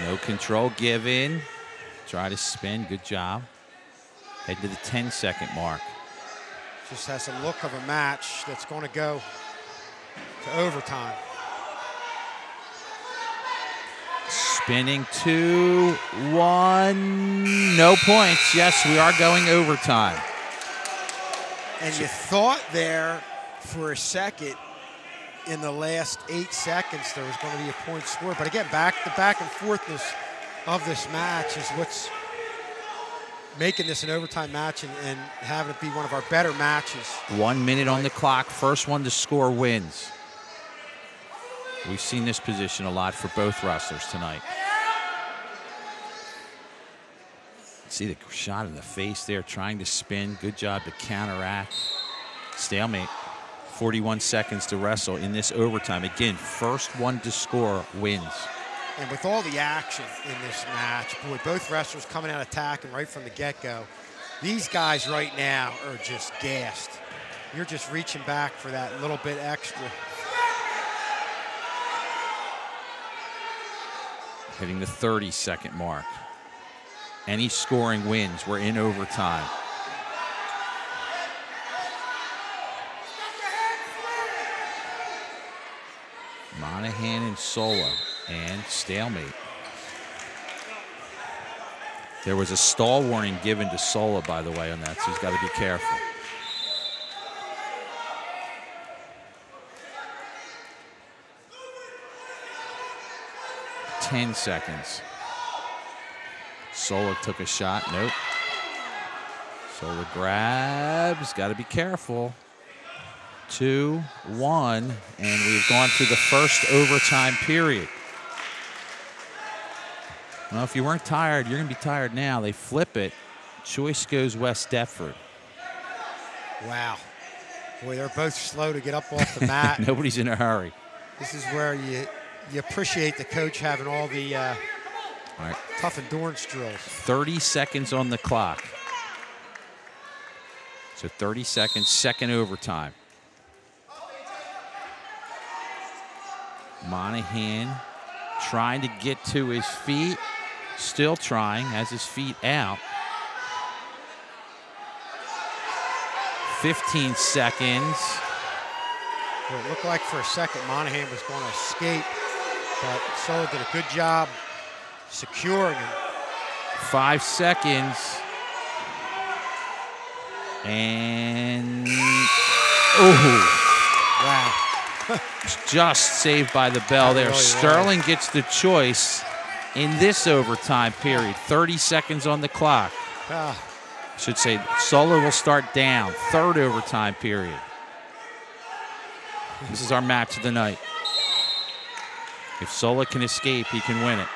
No control given. Try to spin. Good job. Head to the 10-second mark. Just has a look of a match that's going to go to overtime. Spinning 2-1. No points. Yes, we are going overtime. And you thought there for a second in the last 8 seconds there was going to be a point scored. But again, the back and forthness of this match is what's making this an overtime match and having it be one of our better matches. 1 minute on the clock. First one to score wins. We've seen this position a lot for both wrestlers tonight. See the shot in the face there, trying to spin. Good job to counteract. Stalemate. 41 seconds to wrestle in this overtime. Again, first one to score wins. And with all the action in this match, boy, both wrestlers coming out attacking right from the get-go. These guys right now are just gassed. You're just reaching back for that little bit extra. Hitting the 30-second mark. Any scoring wins. We're in overtime. Monahan and Sola, and stalemate. There was a stall warning given to Sola, by the way, on that, so he's got to be careful. Ten seconds. Sola took a shot. Nope. Sola grabs. Got to be careful. 2-1, and we've gone to the first overtime period. Well, if you weren't tired, you're going to be tired now. They flip it. Choice goes West Deptford. Wow. Boy, they're both slow to get up off the mat. Nobody's in a hurry. This is where you appreciate the coach having all the tough endurance drills. 30 seconds on the clock. So 30 seconds, second overtime. Monahan trying to get to his feet. Still trying, has his feet out. 15 seconds. Well, it looked like for a second Monahan was going to escape, but Sola did a good job securing him. 5 seconds. And, oh. Wow. Just saved by the bell there. Really Sterling gets the choice in this overtime period. 30 seconds on the clock. Should say Sola will start down. Third overtime period. This is our match of the night. If Sola can escape, he can win it.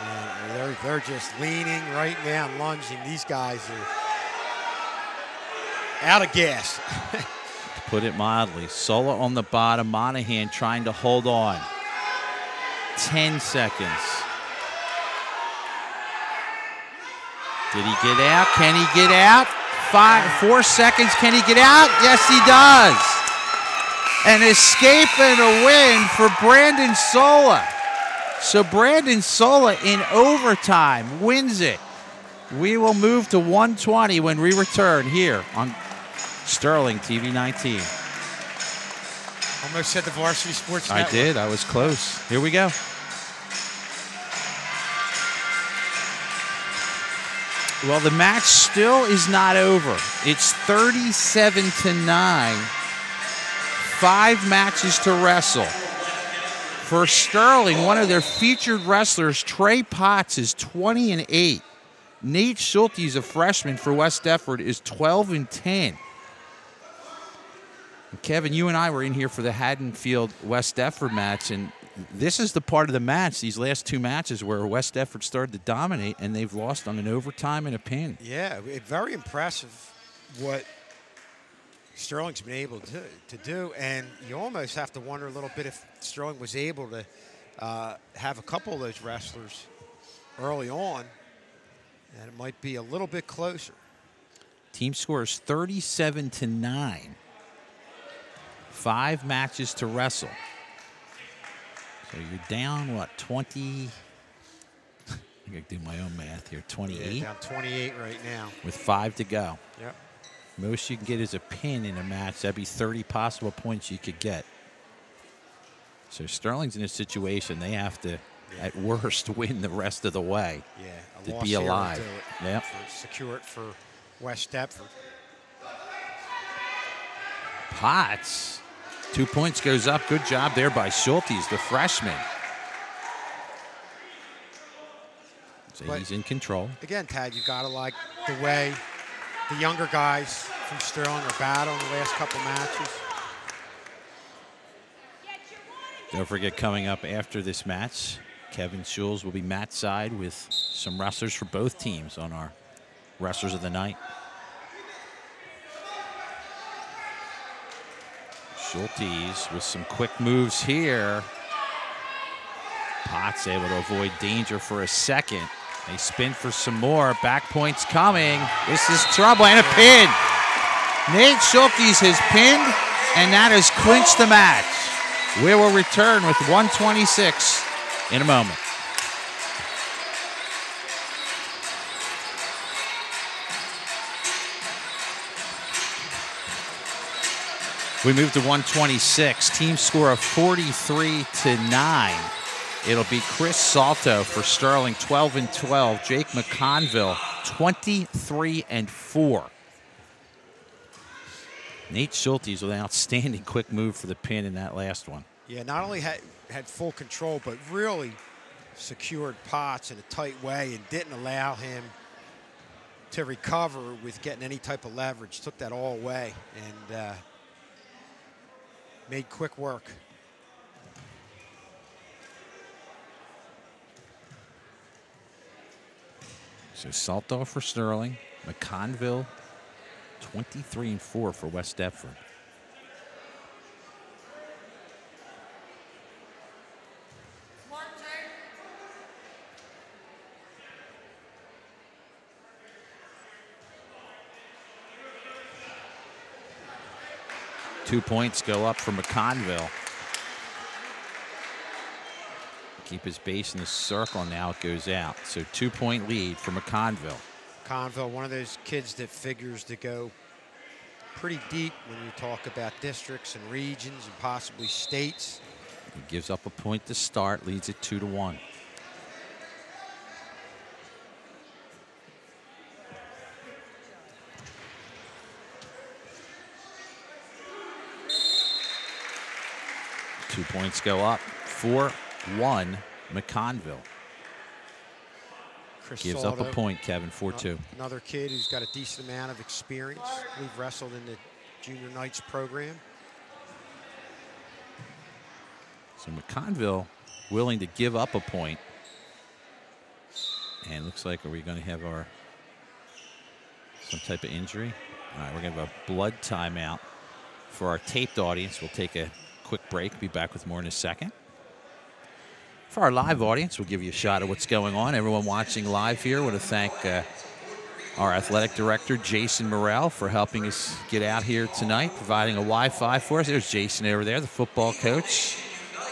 And they're just leaning right now, lunging. These guys are out of gas. To put it mildly. Sola on the bottom. Monahan trying to hold on. 10 seconds. Did he get out? Can he get out? 4 seconds. Can he get out? Yes, he does. An escape and a win for Brandon Sola. So Brandon Sola in overtime wins it. We will move to 120 when we return here on Sterling TV 19. Almost said the Varsity Sports Network. I did. I was close. Here we go. Well, the match still is not over. It's 37-9. 5 matches to wrestle. For Sterling, one of their featured wrestlers, Trey Potts, is 20-8. Nate Schulte, a freshman for West Deptford, is 12-10. Kevin, you and I were in here for the Haddonfield-West Deptford match, and this is the part of the match, these last 2 matches, where West Deptford started to dominate, and they've lost on an overtime and a pin. Yeah, very impressive what Sterling's been able to do, and you almost have to wonder a little bit if Sterling was able to have a couple of those wrestlers early on, and it might be a little bit closer. Team score is 37-9. 5 matches to wrestle. So you're down, what, 20? I gotta do my own math here. 28? Yeah, down 28 right now. With 5 to go. Yep. Most you can get is a pin in a match. That'd be 30 possible points you could get. So Sterling's in a situation they have to, at worst, win the rest of the way. Yeah, to be alive. Yep. Secure it for West Deptford. Potts. 2 points goes up. Good job there by Schultes, the freshman. So But he's in control. again, Tad, you got to like the way the younger guys from Sterling are battling the last couple matches. Don't forget, coming up after this match, Kevin Schulz will be match side with some wrestlers for both teams on our Wrestlers of the Night. Schultes with some quick moves here. Potts able to avoid danger for a second. They spin for some more. Back points coming. This is trouble and a pin. Nate Schultes has pinned, and that has clinched the match. We will return with 126 in a moment. We move to 126. Team score of 43-9. It'll be Chris Salto for Sterling, 12-12. Jake Mcconville, 23-4. Nate Schultes with an outstanding quick move for the pin in that last one. Yeah, not only had full control, but really secured Potts in a tight way and didn't allow him to recover with getting any type of leverage. Took that all away and made quick work. So Salto for Sterling, McConville 23-4 for West Deptford. Two points go up for McConville. Keep his base in the circle, and now it goes out. So 2-point lead for McConville. McConville, one of those kids that figures to go pretty deep when you talk about districts and regions and possibly states. He gives up a point to start, leads it 2-1. Two points go up. 4-1 McConville. Chris Gives Saldo, up a point, Kevin, 4-2. Another kid who's got a decent amount of experience. We've wrestled in the Junior Knights program. So McConville willing to give up a point. And looks like, are we going to have some type of injury? All right, we're going to have a blood timeout for our taped audience. We'll take a quick break. Be back with more in a second. For our live audience, we'll give you a shot of what's going on. Everyone watching live here, I want to thank our athletic director, Jason Morrell, for helping us get out here tonight, providing a Wi-Fi for us. There's Jason over there, the football coach.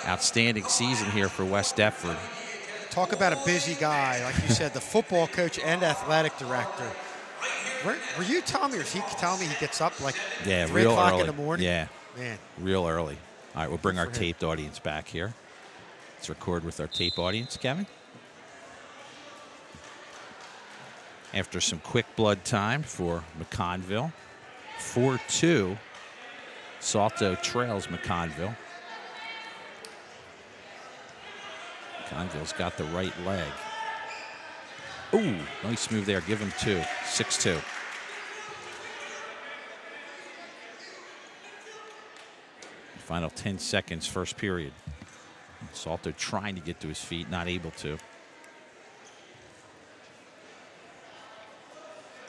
Outstanding season here for West Deptford. Talk about a busy guy. Like you said, the football coach and athletic director. Were you telling me, or is he telling me he gets up like 3 o'clock early in the morning? Yeah, Man. real early. All right, we'll bring our for him. taped audience back here. Let's record with our tape audience, Kevin. After some quick blood time for McConville. 4-2. Salto trails McConville. McConville's got the right leg. Ooh, nice move there. Give him 2. 6-2. Final 10 seconds, first period. Salto trying to get to his feet, not able to.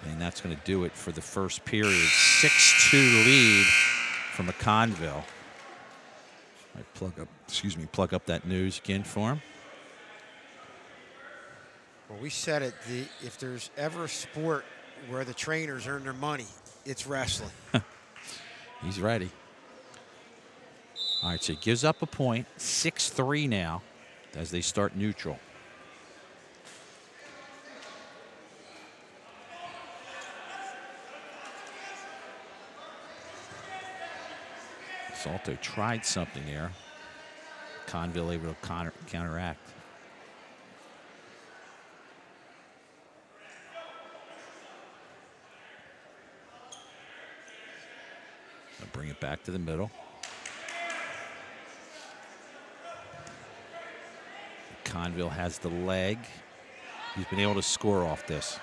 And that's going to do it for the first period. 6-2 lead for McConville. I plug up that news again for him. Well, we said it. If there's ever a sport where the trainers earn their money, it's wrestling. He's ready. All right, so he gives up a point. 6-3 now as they start neutral. Salto tried something there. Conville able to counteract. I'll bring it back to the middle. Mcconville has the leg. He's been able to score off this.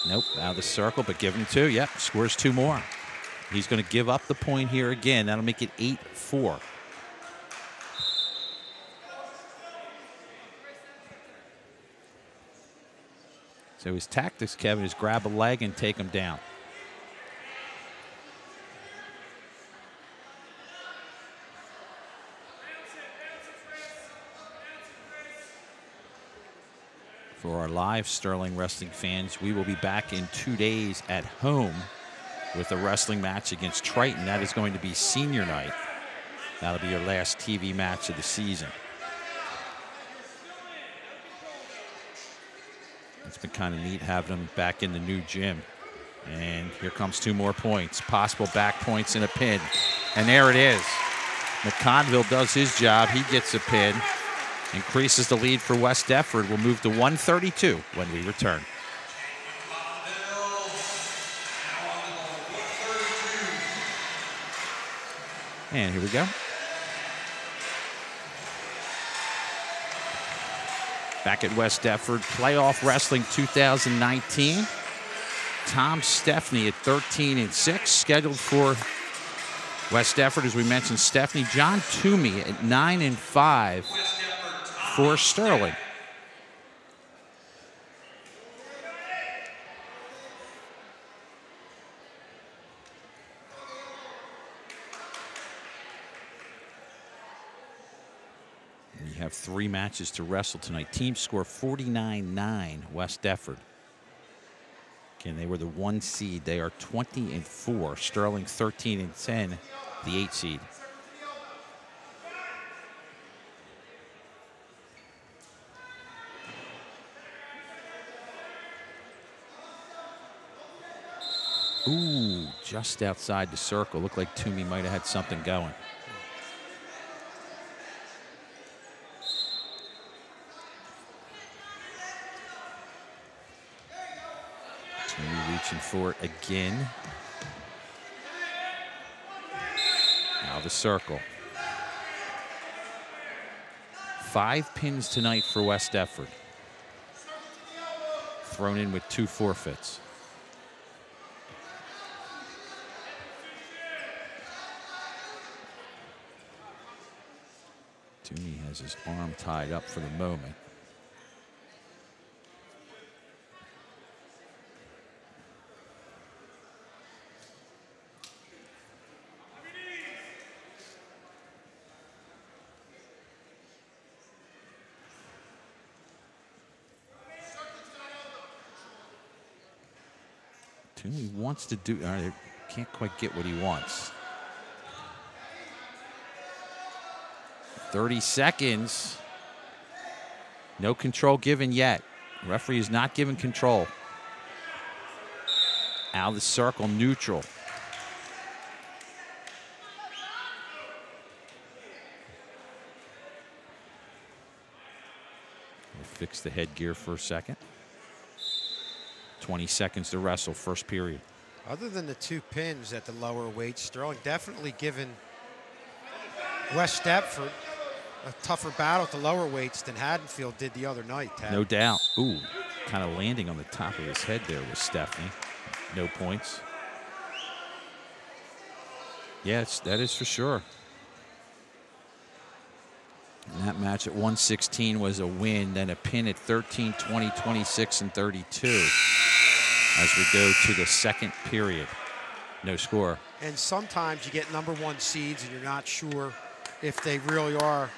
Nope, out of the circle, but give him 2. Yep, scores 2 more. He's going to give up the point here again. That'll make it 8-4. So his tactics, Kevin, is grab a leg and take him down. For our live Sterling Wrestling fans, we will be back in 2 days at home with a wrestling match against Triton. That is going to be senior night. That'll be your last TV match of the season. It's been kind of neat having them back in the new gym. And here comes 2 more points. Possible back points and a pin. And there it is. Mcconville does his job. He gets a pin. Increases the lead for West Deptford. We'll move to 132 when we return. And here we go. Back at West Deptford, Playoff Wrestling 2019. Tom Stepney at 13-6, scheduled for West Deptford, as we mentioned. Stepney, John Toomey at 9-5 for Sterling. We have 3 matches to wrestle tonight. Team score 49-9, West Deptford. Again, they were the 1 seed. They are 20-4. Sterling 13-10, the 8 seed. Ooh, just outside the circle. Looked like Toomey might have had something going. Toomey reaching for it again. Now the circle. 5 pins tonight for West Deptford. Thrown in with 2 forfeits. Toomey has his arm tied up for the moment. Toomey wants to do, can't quite get what he wants. 30 seconds. No control given yet. Referee is not given control. Out of the circle, neutral. We'll fix the headgear for a second. 20 seconds to wrestle, first period. Other than the 2 pins at the lower weight, Sterling definitely given West Deptford a tougher battle at the lower weights than Haddonfield did the other night, Ted. No doubt. Ooh, kind of landing on the top of his head there was Stepney. No points. Yes, that is for sure. And that match at 116 was a win, then a pin at 13, 20, 26, and 32 as we go to the second period. No score. And sometimes you get #1 seeds and you're not sure if they really are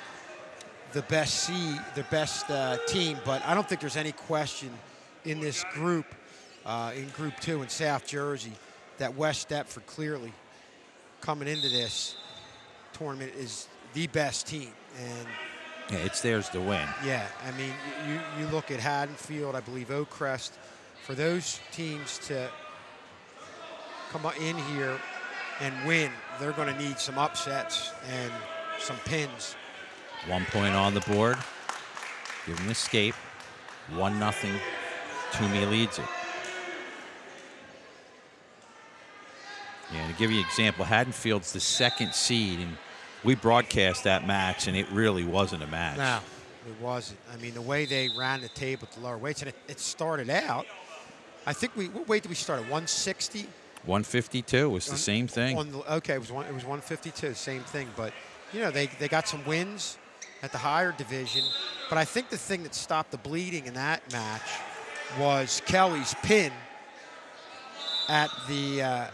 the best seed, the best team, but I don't think there's any question in this group, in Group 2 in South Jersey, that West Deptford clearly coming into this tournament is the best team. And yeah, it's theirs to win. yeah, I mean, you look at Haddonfield, I believe Oakcrest, for those teams to come in here and win, they're going to need some upsets and some pins. 1 point on the board. Give him escape. 1-0. Toomey leads it. Yeah, to give you an example, Haddonfield's the 2nd seed, and we broadcast that match, and it really wasn't a match. No, it wasn't. I mean, the way they ran the table at the lower weights, and it started out, I think what weight did we start at, 160? 152 was the same thing. Okay, it was 152, same thing. But, you know, they got some wins at the higher division. But I think the thing that stopped the bleeding in that match was Kelly's pin at the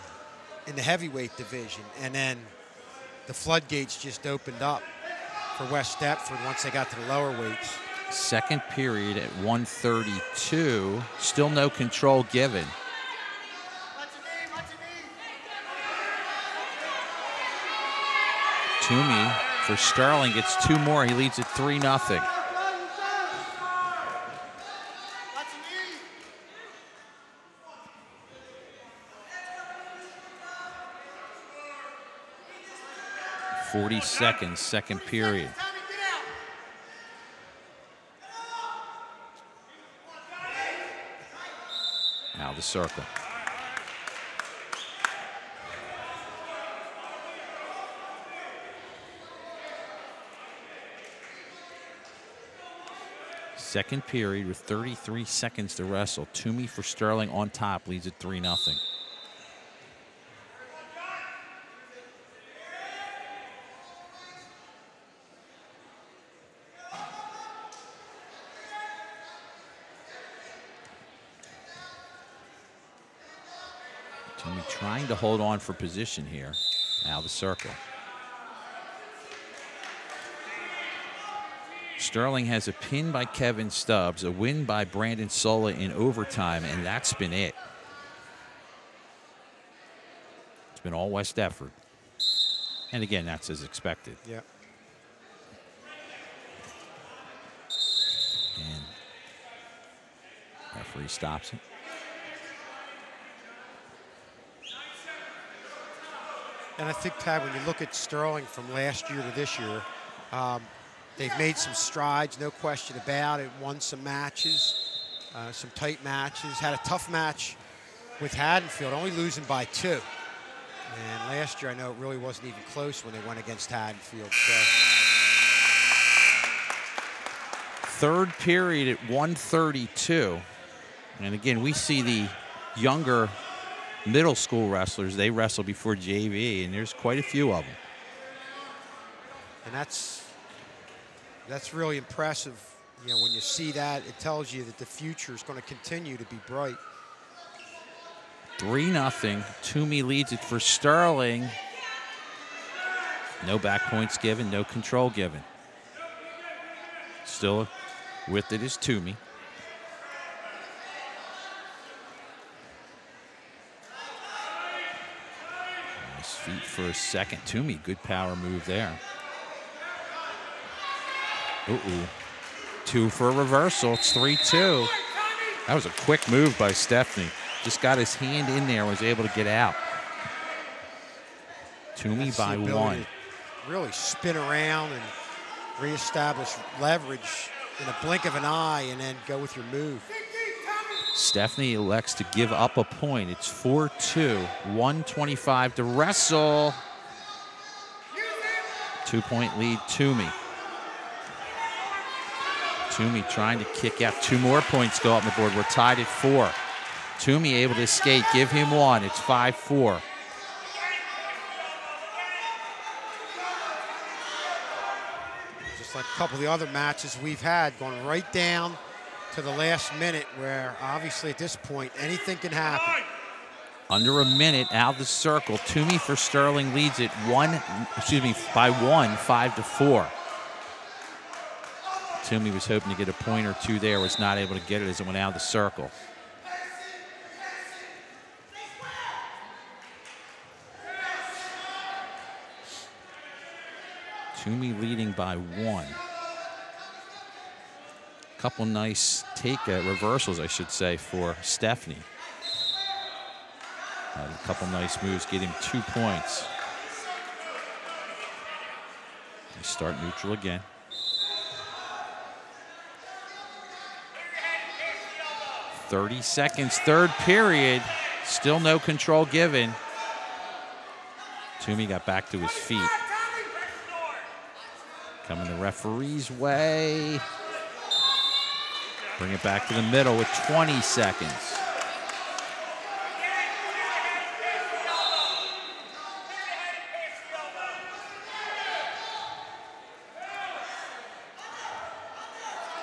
in the heavyweight division, and then the floodgates just opened up for West Deptford once they got to the lower weights. Second period at 132, still no control given. Toomey for Sterling gets 2 more. He leads at 3-0. .40 seconds, second period. Now the circle. Second period with 33 seconds to wrestle. Toomey for Sterling on top, leads at 3-0. Toomey trying to hold on for position here. Now the circle. Sterling has a pin by Kevin Stubbs, a win by Brandon Sola in overtime, and that's been it. It's been all West Deptford. And again, that's as expected. Yeah. And referee stops it. And I think, Tad, when you look at Sterling from last year to this year, they've made some strides, no question about it. Won some matches, some tight matches. Had a tough match with Haddonfield, only losing by 2. And last year, I know it really wasn't even close when they went against Haddonfield. So. Third period at 132. And again, we see the younger middle school wrestlers. They wrestle before JV, and there's quite a few of them. And that's really impressive. You know, when you see that, it tells you that the future is going to continue to be bright. 3-0. Toomey leads it for Sterling. No back points given, no control given. Still with it is Toomey. Nice feet for a second. Toomey, good power move there. Uh-oh. 2 for a reversal. It's 3-2. That was a quick move by Stephanie. Just got his hand in there, was able to get out. Toomey by 1. Really spin around and reestablish leverage in a blink of an eye and then go with your move. Stephanie elects to give up a point. It's 4-2. 1:25 to wrestle. 2-point lead, Toomey. Toomey trying to kick out. 2 more points go up on the board. We're tied at 4. Toomey able to escape. Give him 1. It's 5-4. Just like a couple of the other matches we've had, going right down to the last minute, where obviously at this point anything can happen. Under a minute out of the circle. Toomey for Sterling leads it by 1, 5-4. Toomey was hoping to get a point or 2 there, was not able to get it as it went out of the circle. Toomey leading by 1. Couple nice reversals, I should say, for Stephanie. Had a couple nice moves, get him 2 points. They start neutral again. .30 seconds, third period. Still no control given. Toomey got back to his feet. Coming the referee's way. Bring it back to the middle with 20 seconds.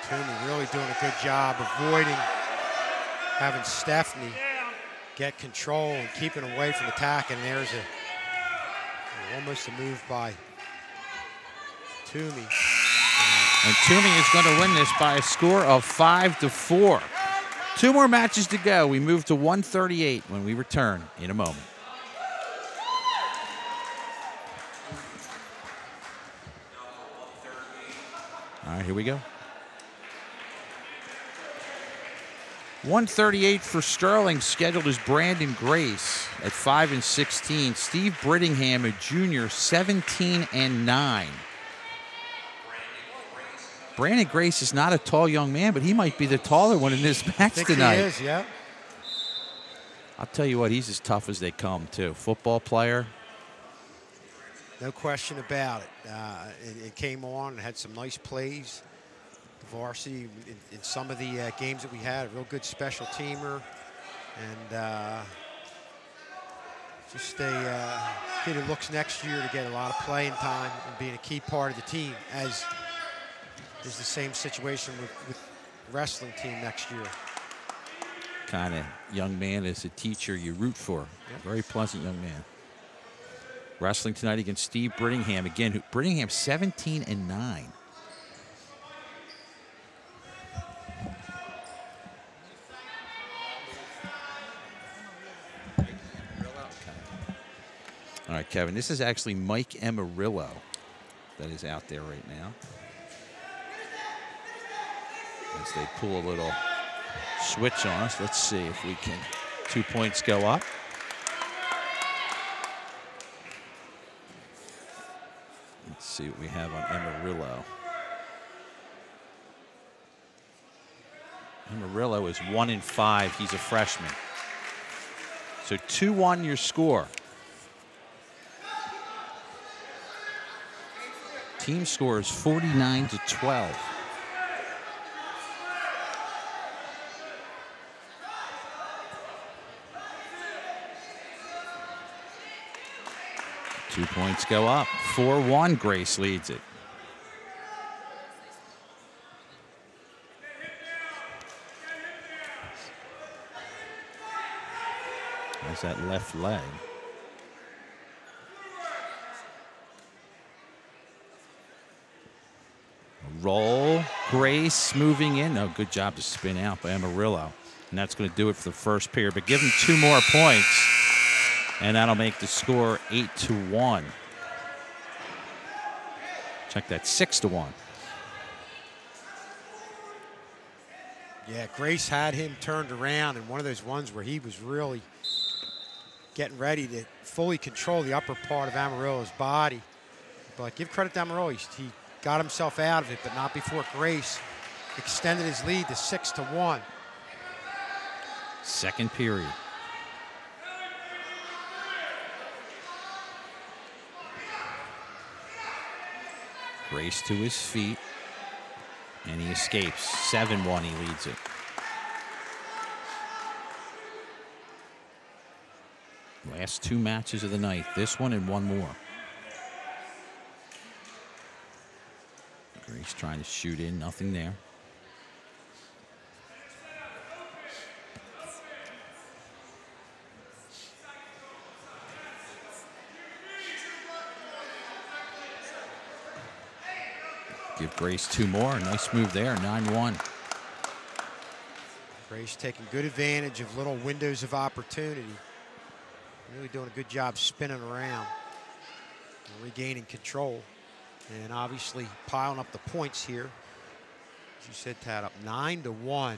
Toomey really doing a good job avoiding having Stephanie get control and keeping away from attack. And there's almost a move by Toomey. And Toomey is going to win this by a score of 5-4. 2 more matches to go. We move to 138 when we return in a moment. All right, here we go. 138 for Sterling. Scheduled is Brandon Grace at 5-16. Steve Brittingham, a junior, 17-9. Brandon Grace is not a tall young man, but he might be the taller one in this match tonight. He is, yeah. I'll tell you what, he's as tough as they come, too. Football player. No question about it. It came on and had some nice plays. The varsity in some of the games that we had, a real good special teamer. And just a kid who looks next year to get a lot of playing time and being a key part of the team, as is the same situation with wrestling team next year. Kind of young man as a teacher you root for. Yep. Very pleasant young man. Wrestling tonight against Steve Brittingham. Again, Brittingham 17-9. All right, Kevin, this is actually Mike Amarillo that is out there right now. As they pull a little switch on us. Let's see if we can. 2 points go up. Let's see what we have on Amarillo. Amarillo is 1-5. He's a freshman. So 2-1 your score. Team score is 49-12. Two points go up. 4-1, Grace leads it. How's that left leg? Roll. Grace moving in. Oh, good job to spin out by Amarillo. And that's going to do it for the first period. But give him 2 more points. And that'll make the score 8-1. Check that, 6-1. Yeah, Grace had him turned around in one of those ones where he was really getting ready to fully control the upper part of Amarillo's body. But give credit to Amarillo. He got himself out of it, but not before Grace extended his lead to 6-1. Second period. Grace to his feet, and he escapes. 7-1, he leads it. Last 2 matches of the night. This one and one more. Grace trying to shoot in, nothing there. Give Grace 2 more. Nice move there, 9-1. Grace taking good advantage of little windows of opportunity. Really doing a good job spinning around and regaining control. And obviously piling up the points here. As you said, Tad, up 9-1.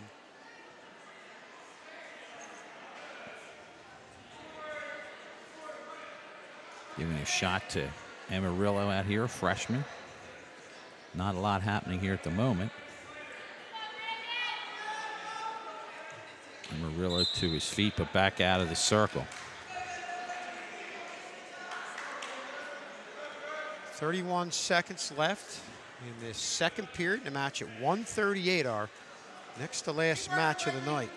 Giving a shot to Amarillo out here, a freshman. Not a lot happening here at the moment. Amarillo to his feet, but back out of the circle. 31 seconds left in this second period. The match at 1:38, our next to last match of the night.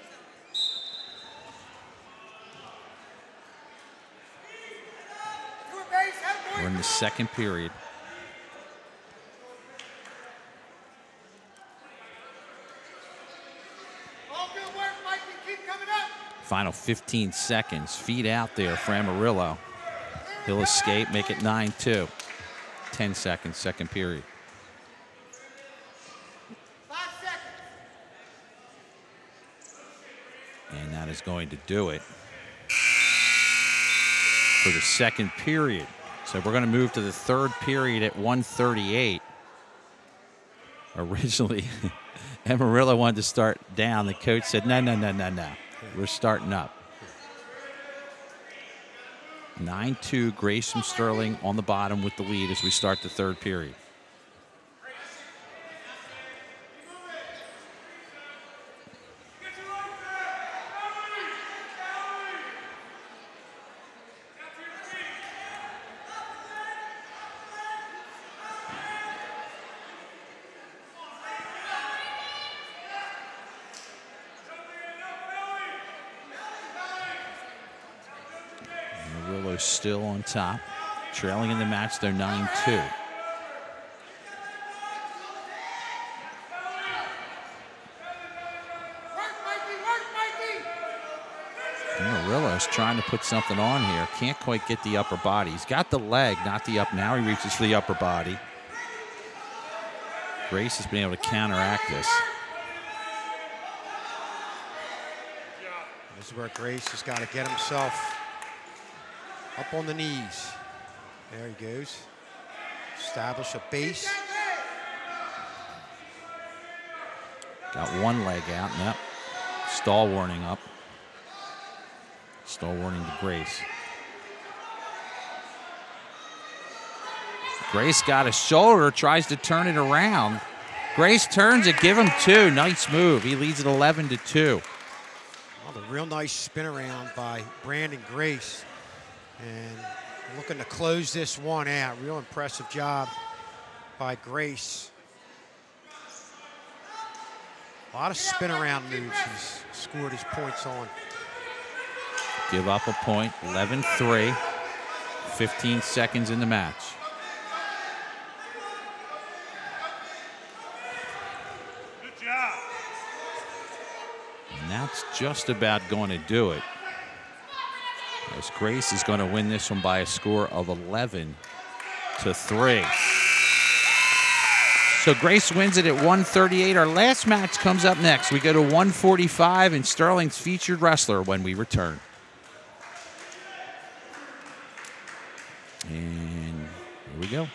We're in the second period. Final 15 seconds. Feed out there for Amarillo. He'll escape, make it 9-2. 10 seconds, second period. 5 seconds. And that is going to do it for the second period. So we're going to move to the third period at 1:38. Originally, Amarillo wanted to start down. The coach said, no. We're starting up. 9-2, Grace from Sterling on the bottom with the lead as we start the third period. Amarillo's still on top, trailing in the match. They're 9-2. Amarillo's trying to put something on here. Can't quite get the upper body. He's got the leg, not the up. Now he reaches for the upper body. Grace has been able to counteract this. This is where Grace has got to get himself up on the knees. There he goes. Establish a base. Got one leg out. Yep. Stall warning up. Stall warning to Grace. Grace got a shoulder, tries to turn it around. Grace turns it, give him two. Nice move. He leads at 11-2. Well, a real nice spin around by Brandon Grace. And looking to close this one out. Real impressive job by Grace. A lot of spin around moves he's scored his points on. Give up a point, 11-3, 15 seconds in the match. Good job. And that's just about going to do it. As Grace is going to win this one by a score of 11-3. So Grace wins it at 138. Our last match comes up next. We go to 145 and Sterling's featured wrestler when we return. And here we go.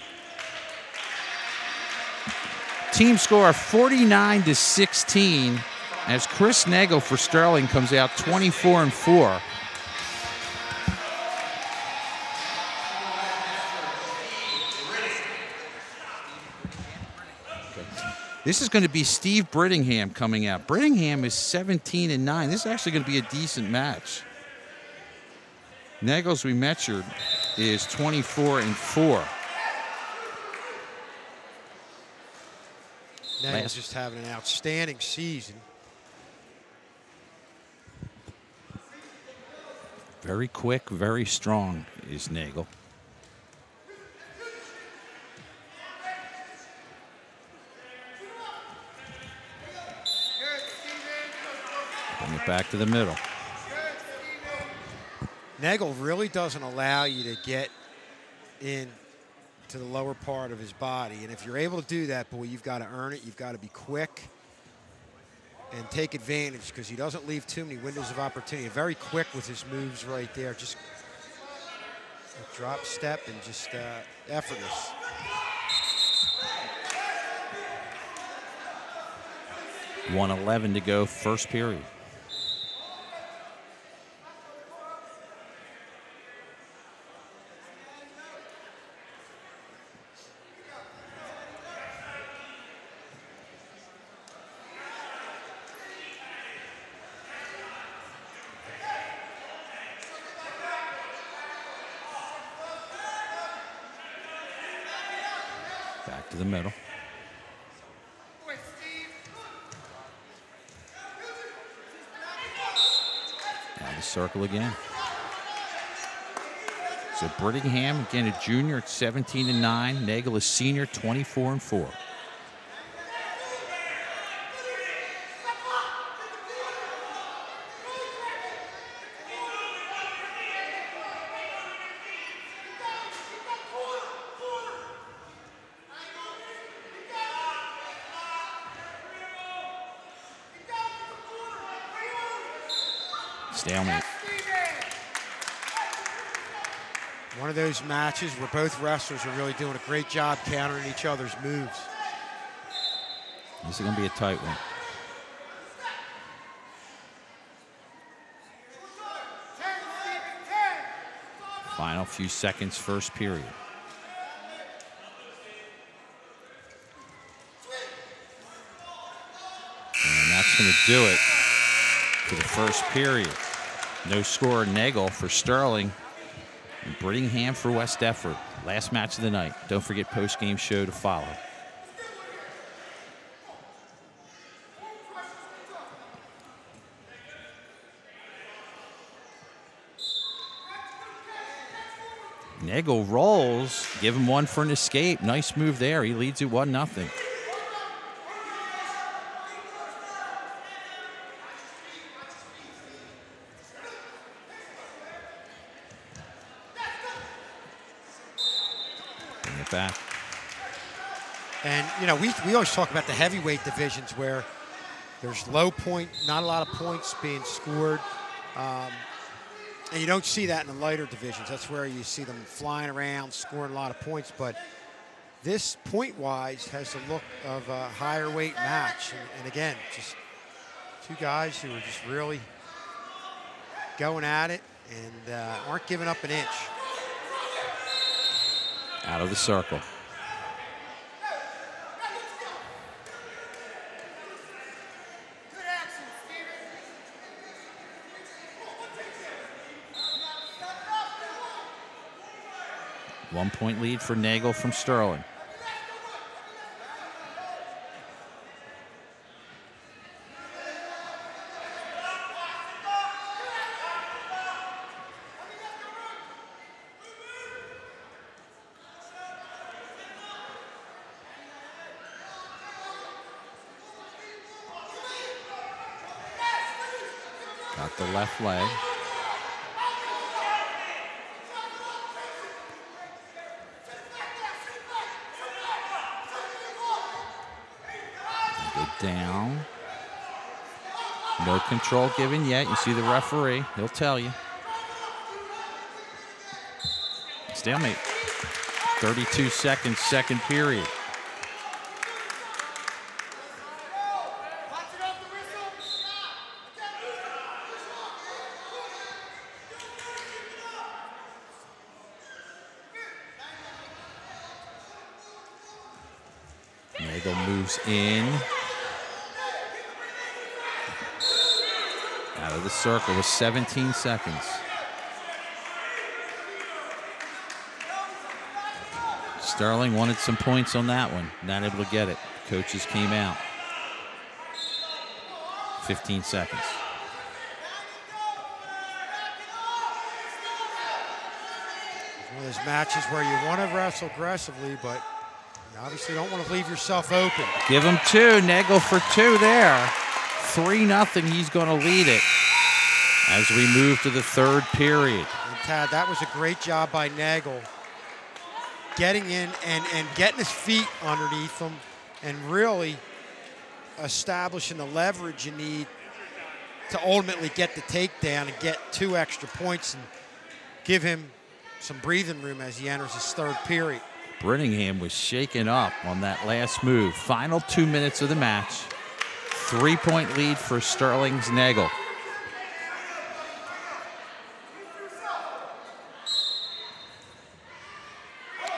Team score 49-16 as Chris Nagel for Sterling comes out 24-4. This is going to be Steve Brittingham coming out. Brittingham is 17-9. This is actually going to be a decent match. Nagels, we measured, is 24-4. Nagel's just having an outstanding season. Very quick, very strong is Nagel. Bring it back to the middle. Nagel really doesn't allow you to get in to the lower part of his body. And if you're able to do that, boy, you've got to earn it. You've got to be quick and take advantage because he doesn't leave too many windows of opportunity. Very quick with his moves right there. Just a drop step and just effortless. $1:11 to go, first period. Back to the middle. Now the circle again. So Brittingham, again, a junior at 17-9. Nagel, a senior, 24-4. Stalemate. One of those matches where both wrestlers are really doing a great job countering each other's moves. This is going to be a tight one. Final few seconds, first period. And that's going to do it for the first period. No score, Nagel for Sterling. And Brittingham for West Deptford. Last match of the night. Don't forget post-game show to follow. Nagel rolls. Give him one for an escape. Nice move there. He leads it 1-0. Back. And, you know, we always talk about the heavyweight divisions where there's low point, not a lot of points being scored. And you don't see that in the lighter divisions. That's where you see them flying around, scoring a lot of points. But this, point-wise, has the look of a higher weight match. And again, just two guys who are just really going at it and aren't giving up an inch. Out of the circle. Good action, Steven. 1 point lead for Nagel from Sterling. Got the left leg. Go down. No control given yet. You see the referee. He'll tell you. Stalemate. 32 seconds, second period. Nagel moves in. Out of the circle with 17 seconds. Sterling wanted some points on that one. Not able to get it. Coaches came out. 15 seconds. One of those matches where you want to wrestle aggressively, but you obviously don't want to leave yourself open. Give him two. Nagel for two there. 3-0. He's going to lead it as we move to the third period. And Tad, that was a great job by Nagel, getting in and getting his feet underneath him and really establishing the leverage you need to ultimately get the takedown and get 2 extra points and give him some breathing room as he enters his third period. Brittingham was shaken up on that last move. Final 2 minutes of the match. 3-point lead for Sterling's Nagel.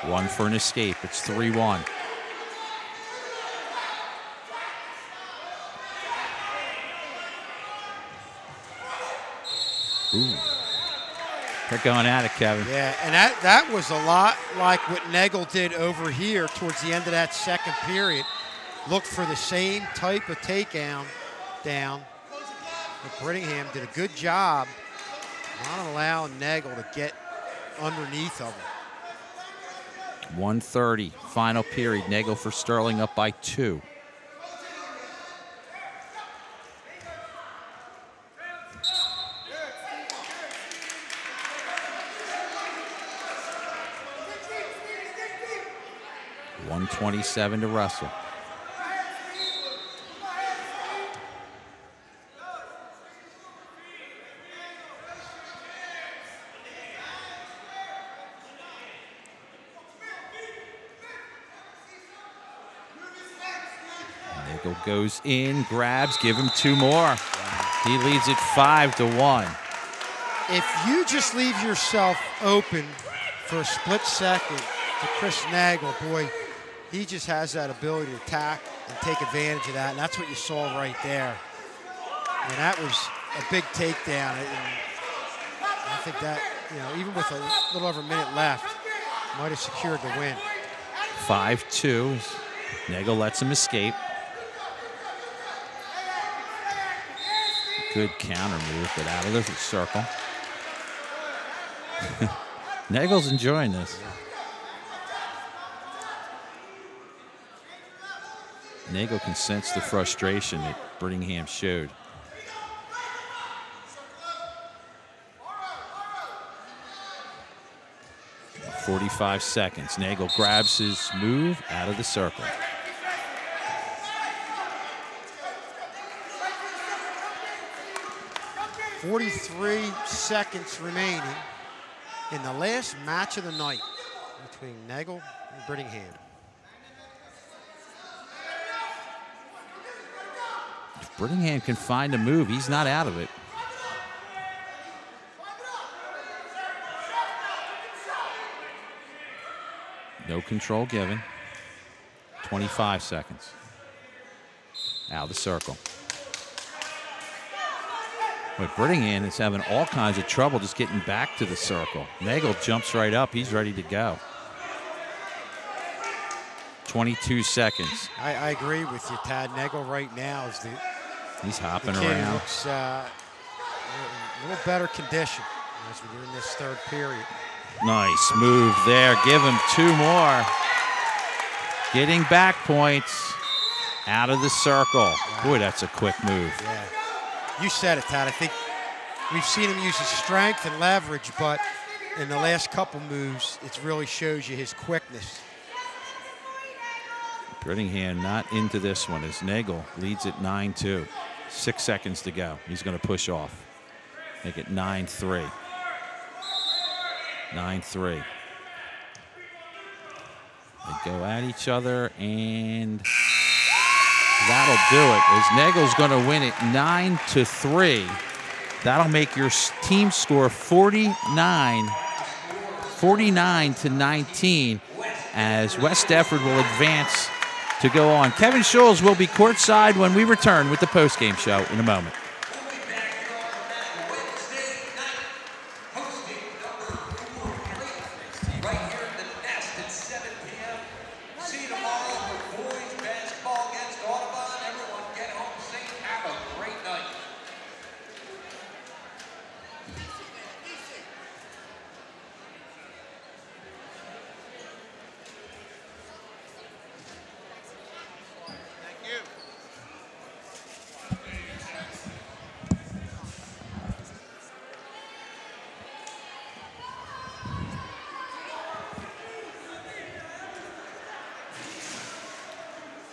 One for an escape. It's 3-1. Ooh. They're going at it, Kevin. Yeah, and that was a lot like what Nagel did over here towards the end of that second period. Looked for the same type of takedown down. But Brittingham did a good job not allowing Nagel to get underneath of him. 1:30, final period. Nagel for Sterling up by 2. $127 to wrestle. Nagel goes in, grabs, give him 2 more. He leads it 5-1. If you just leave yourself open for a split second to Chris Nagel, boy, he just has that ability to attack and take advantage of that, and that's what you saw right there. And that was a big takedown. And I think that, even with a little over a minute left, might have secured the win. 5-2. Nagel lets him escape. Good counter move, but out of the circle. Nagel's enjoying this. Nagel can sense the frustration that Brittingham showed. .45 seconds. Nagel grabs his move out of the circle. 43 seconds remaining in the last match of the night between Nagel and Brittingham. If Brittingham can find a move, he's not out of it. No control given. 25 seconds. Out of the circle. But Brittingham is having all kinds of trouble just getting back to the circle. Nagel jumps right up. He's ready to go. 22 seconds. I agree with you, Tad. Nagel right now is he's hopping the kid around. Looks in a little better condition as we're in this third period. Nice move there. Give him 2 more. Getting back points. Out of the circle. Wow. Boy, that's a quick move. Yeah. You said it, Tad. I think we've seen him use his strength and leverage, but in the last couple moves, it really shows you his quickness. Brittingham not into this one as Nagel leads it 9-2. 6 seconds to go. He's going to push off. Make it 9-3. 9-3. They go at each other, and that'll do it. As Nagel's going to win it 9-3. That'll make your team score 49-19 as West Deptford will advance to go on. Kevin Scholes will be courtside when we return with the postgame show in a moment.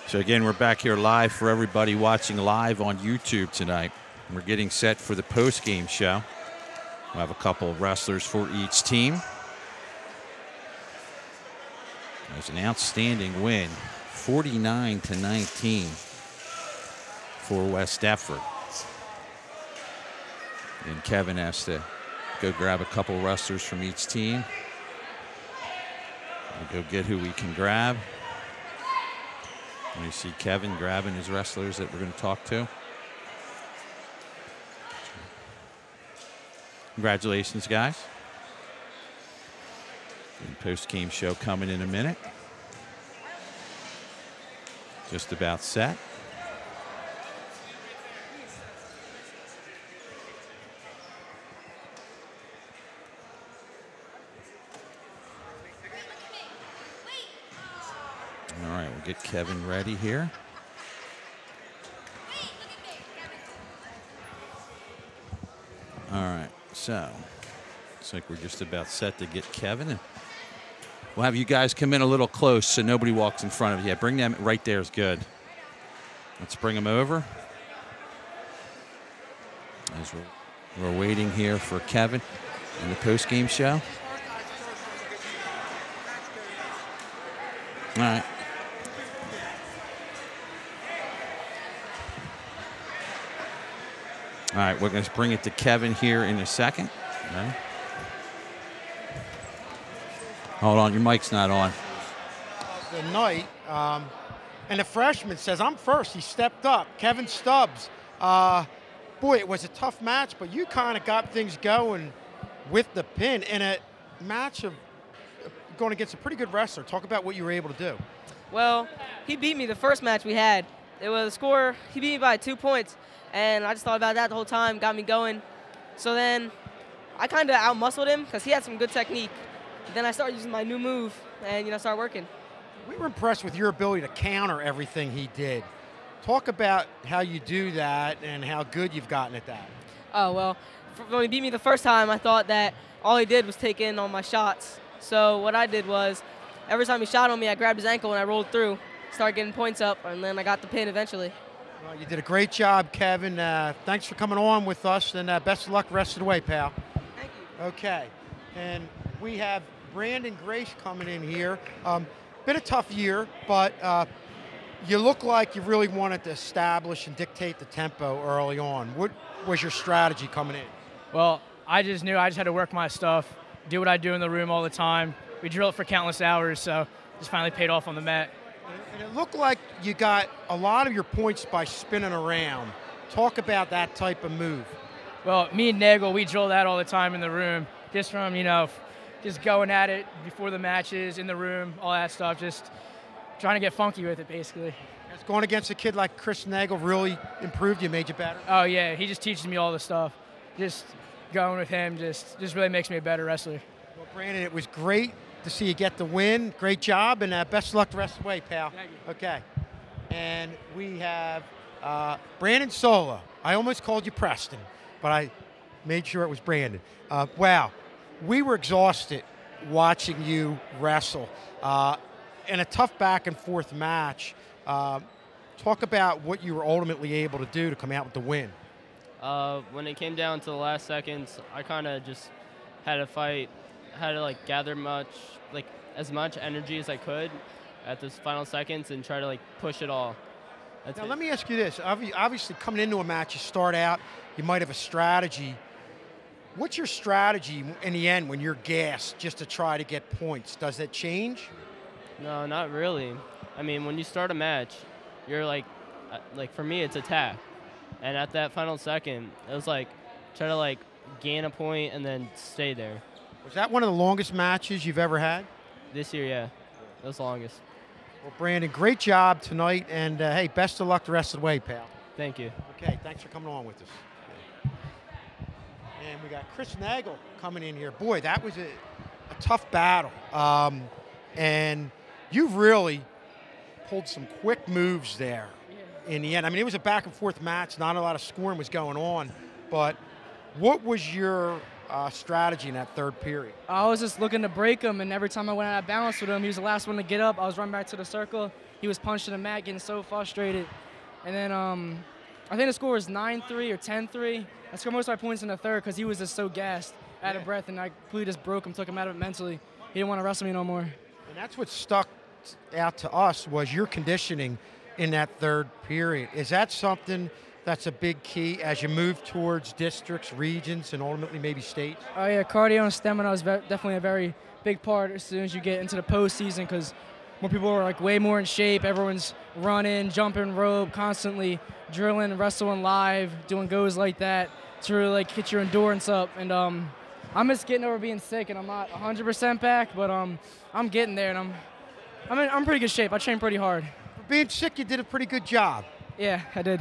So again, we're back here live for everybody watching live on YouTube tonight. We're getting set for the post-game show. We'll have a couple of wrestlers for each team. It was an outstanding win, 49-19 for West Deptford. And Kevin has to go grab a couple wrestlers from each team. We'll go get who we can grab. You see Kevin grabbing his wrestlers that we're going to talk to. Congratulations, guys. Post-game show coming in a minute. Just about set. All right, we'll get Kevin ready here. All right, so looks like we're just about set to get Kevin. We'll have you guys come in a little close so nobody walks in front of you. Yeah, bring them right there is good. Let's bring them over. As we're waiting here for Kevin in the post-game show. All right. All right, we're going to bring it to Kevin here in a second. Okay. Hold on, your mic's not on. The night, and the freshman says, I'm first. He stepped up. Kevin Stubbs. Boy, it was a tough match, but you kind of got things going with the pin in a match of going against a pretty good wrestler. Talk about what you were able to do. Well, he beat me the first match we had. It was a score, he beat me by 2 points, and I just thought about that the whole time, got me going. So then I kind of out-muscled him because he had some good technique. Then I started using my new move and, start working. We were impressed with your ability to counter everything he did. Talk about how you do that and how good you've gotten at that. Oh, well, when he beat me the first time, I thought that all he did was take in on my shots. So what I did was, every time he shot on me, I grabbed his ankle and I rolled through, started getting points up, and then I got the pin eventually. Well, you did a great job, Kevin. Thanks for coming on with us, and best of luck the rest of the way, pal. Thank you. Okay, and we have Brandon Grace coming in here. Been a tough year, but you look like you really wanted to establish and dictate the tempo early on. What was your strategy coming in? Well, I just knew I just had to work my stuff, do what I do in the room all the time. We drill it for countless hours, so just finally paid off on the mat. And it looked like you got a lot of your points by spinning around. Talk about that type of move. Well, me and Nagel, we drill that all the time in the room, just from, just going at it before the matches, in the room, all that stuff, just trying to get funky with it, basically. Has going against a kid like Chris Nagel really improved you, made you better? Oh, yeah, he just teaches me all the stuff. Just going with him just really makes me a better wrestler. Well, Brandon, it was great to see you get the win. Great job, and best of luck the rest of the way, pal. Thank you. Okay. And we have Brandon Sola. I almost called you Preston, but I made sure it was Brandon. Wow. We were exhausted watching you wrestle in a tough back-and-forth match. Talk about what you were ultimately able to do to come out with the win. When it came down to the last seconds, I kind of just had to fight, had to gather as much energy as I could at those final seconds and try to push it all. That's now it. let me ask you this. Obviously, coming into a match, you start out, you might have a strategy. What's your strategy in the end when you're gassed just to try to get points? Does that change? No, not really. I mean, when you start a match, you're for me, it's attack. And at that final second, it was try to gain a point and then stay there. Was that one of the longest matches you've ever had? This year, yeah, that was the longest. Well, Brandon, great job tonight, and hey, best of luck the rest of the way, pal. Thank you. Okay, thanks for coming on with us. And we got Chris Nagel coming in here. Boy, that was a tough battle. And you really pulled some quick moves there in the end. I mean, it was a back-and-forth match. Not a lot of scoring was going on. But what was your strategy in that third period? I was just looking to break him, and every time I went out of balance with him, he was the last one to get up. I was running back to the circle. He was punching the mat, getting so frustrated. And then I think the score was 9-3 or 10-3. I scored most of my points in the third because he was just so gassed, out of breath, and I completely just broke him, took him out of it mentally. He didn't want to wrestle me no more. And that's what stuck out to us was your conditioning in that third period. Is that something that's a big key as you move towards districts, regions, and ultimately maybe states? Oh, yeah, cardio and stamina is definitely a very big part as soon as you get into the postseason because more people are way more in shape. Everyone's running, jumping rope, constantly drilling, wrestling live, doing goes like that to really get your endurance up. And I'm just getting over being sick, and I'm not 100% back, but I'm getting there, and I'm in pretty good shape. I train pretty hard. For being sick, you did a pretty good job. Yeah, I did.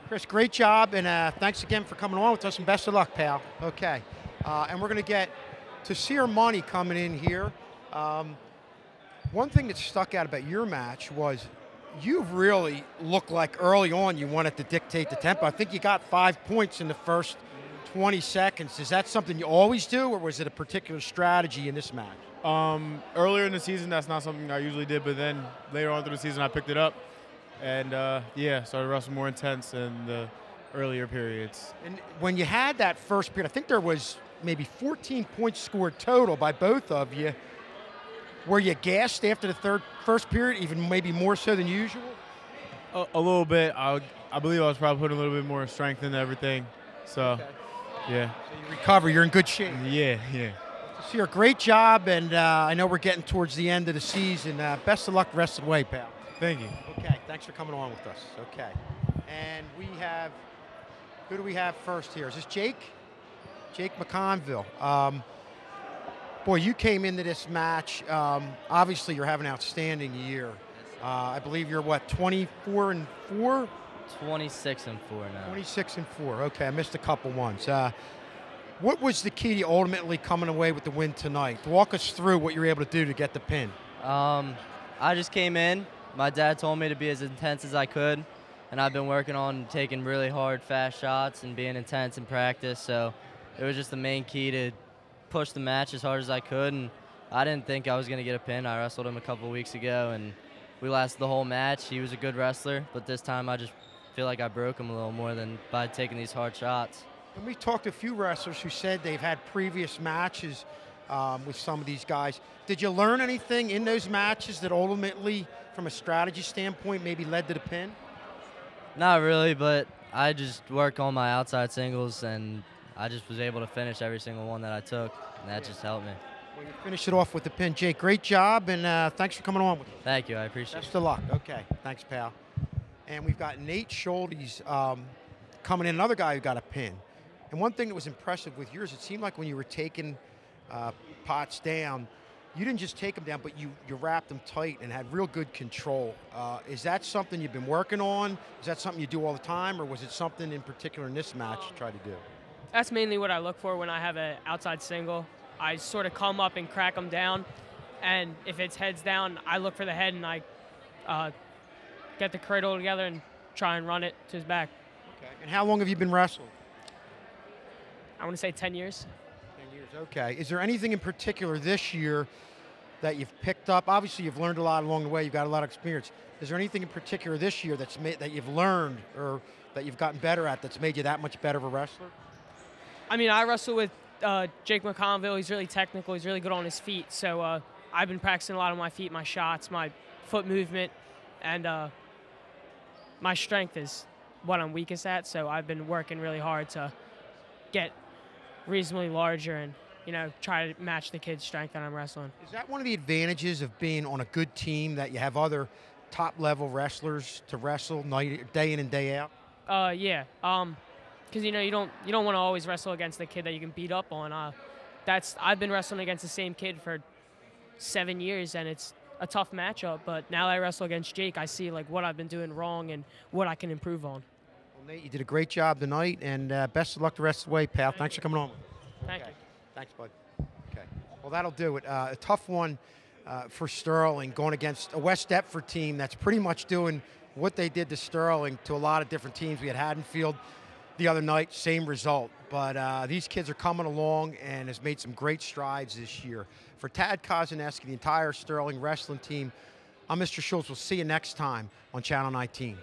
Chris, great job, and thanks again for coming on with us, and best of luck, pal. Okay. And we're going to get Tasir Money coming in here. One thing that stuck out about your match was you really looked like early on you wanted to dictate the tempo. I think you got 5 points in the first 20 seconds. Is that something you always do, or was it a particular strategy in this match? Earlier in the season, that's not something I usually did, but then later on through the season, I picked it up. And, started wrestling more intense in the earlier periods. And when you had that first period, I think there was maybe 14 points scored total by both of you. Were you gassed after the first period, even maybe more so than usual? A little bit. I believe I was probably putting a little bit more strength into everything. So, yeah. So you recover. You're in good shape. Yeah. Tasir, great job, and I know we're getting towards the end of the season. Best of luck the rest of the way, pal. Thank you. Okay, thanks for coming on with us. Okay. And we have, who do we have first here? Is this Jake? Jake Mcconville. Boy, you came into this match. Obviously, you're having an outstanding year. I believe you're, 24-4? 26-4 now. 26-4. Okay, I missed a couple ones. What was the key to ultimately coming away with the win tonight? Walk us through what you were able to do to get the pin. I just came in. My dad told me to be as intense as I could, and I've been working on taking really hard, fast shots and being intense in practice. So it was just the main key to push the match as hard as I could, and I didn't think I was going to get a pin. I wrestled him a couple weeks ago, and we lasted the whole match. He was a good wrestler, but this time I just feel like I broke him a little more than by taking these hard shots. And we talked to a few wrestlers who said they've had previous matches with some of these guys. Did you learn anything in those matches that ultimately, from a strategy standpoint, maybe led to the pin? Not really, but I just worked on my outside singles, and I just was able to finish every single one that I took, and that just helped me. Well, you finished it off with the pin. Jake, great job, and thanks for coming on with us. Thank you. I appreciate it. Best of luck. Okay. Thanks, pal. And we've got Nate Schultes coming in, another guy who got a pin. And one thing that was impressive with yours, it seemed like when you were taking pots down, you didn't just take them down, but you wrapped them tight and had real good control. Is that something you've been working on? Is that something you do all the time, or was it something in particular in this match you tried to do? That's mainly what I look for when I have an outside single. I sort of come up and crack them down, and if it's heads down, I look for the head and I get the cradle together and try and run it to his back. Okay. And how long have you been wrestling? I want to say 10 years. 10 years, okay. Is there anything in particular this year that you've picked up? Obviously, you've learned a lot along the way. You've got a lot of experience. Is there anything in particular this year that you've learned or that you've gotten better at that's made you that much better of a wrestler? I mean, I wrestle with Jake Mcconville. He's really technical. He's really good on his feet. So I've been practicing a lot on my feet, my shots, my foot movement, and my strength is what I'm weakest at. So I've been working really hard to get reasonably larger and, try to match the kid's strength that I'm wrestling. Is that one of the advantages of being on a good team, that you have other top-level wrestlers to wrestle day in and day out? Yeah. Because you don't want to always wrestle against the kid that you can beat up on. I've been wrestling against the same kid for 7 years, and it's a tough matchup. But now that I wrestle against Jake, I see what I've been doing wrong and what I can improve on. Well, Nate, you did a great job tonight, and best of luck the rest of the way, pal. Thanks for coming on. Thank you. Thanks, bud. Okay. Well, that'll do it. A tough one for Sterling, going against a West Deptford team that's pretty much doing what they did to Sterling to a lot of different teams. We had Haddonfield the other night, same result. But these kids are coming along and has made some great strides this year. For Tad Kozaneski, the entire Sterling wrestling team, I'm Mr. Schultz. We'll see you next time on Channel 19.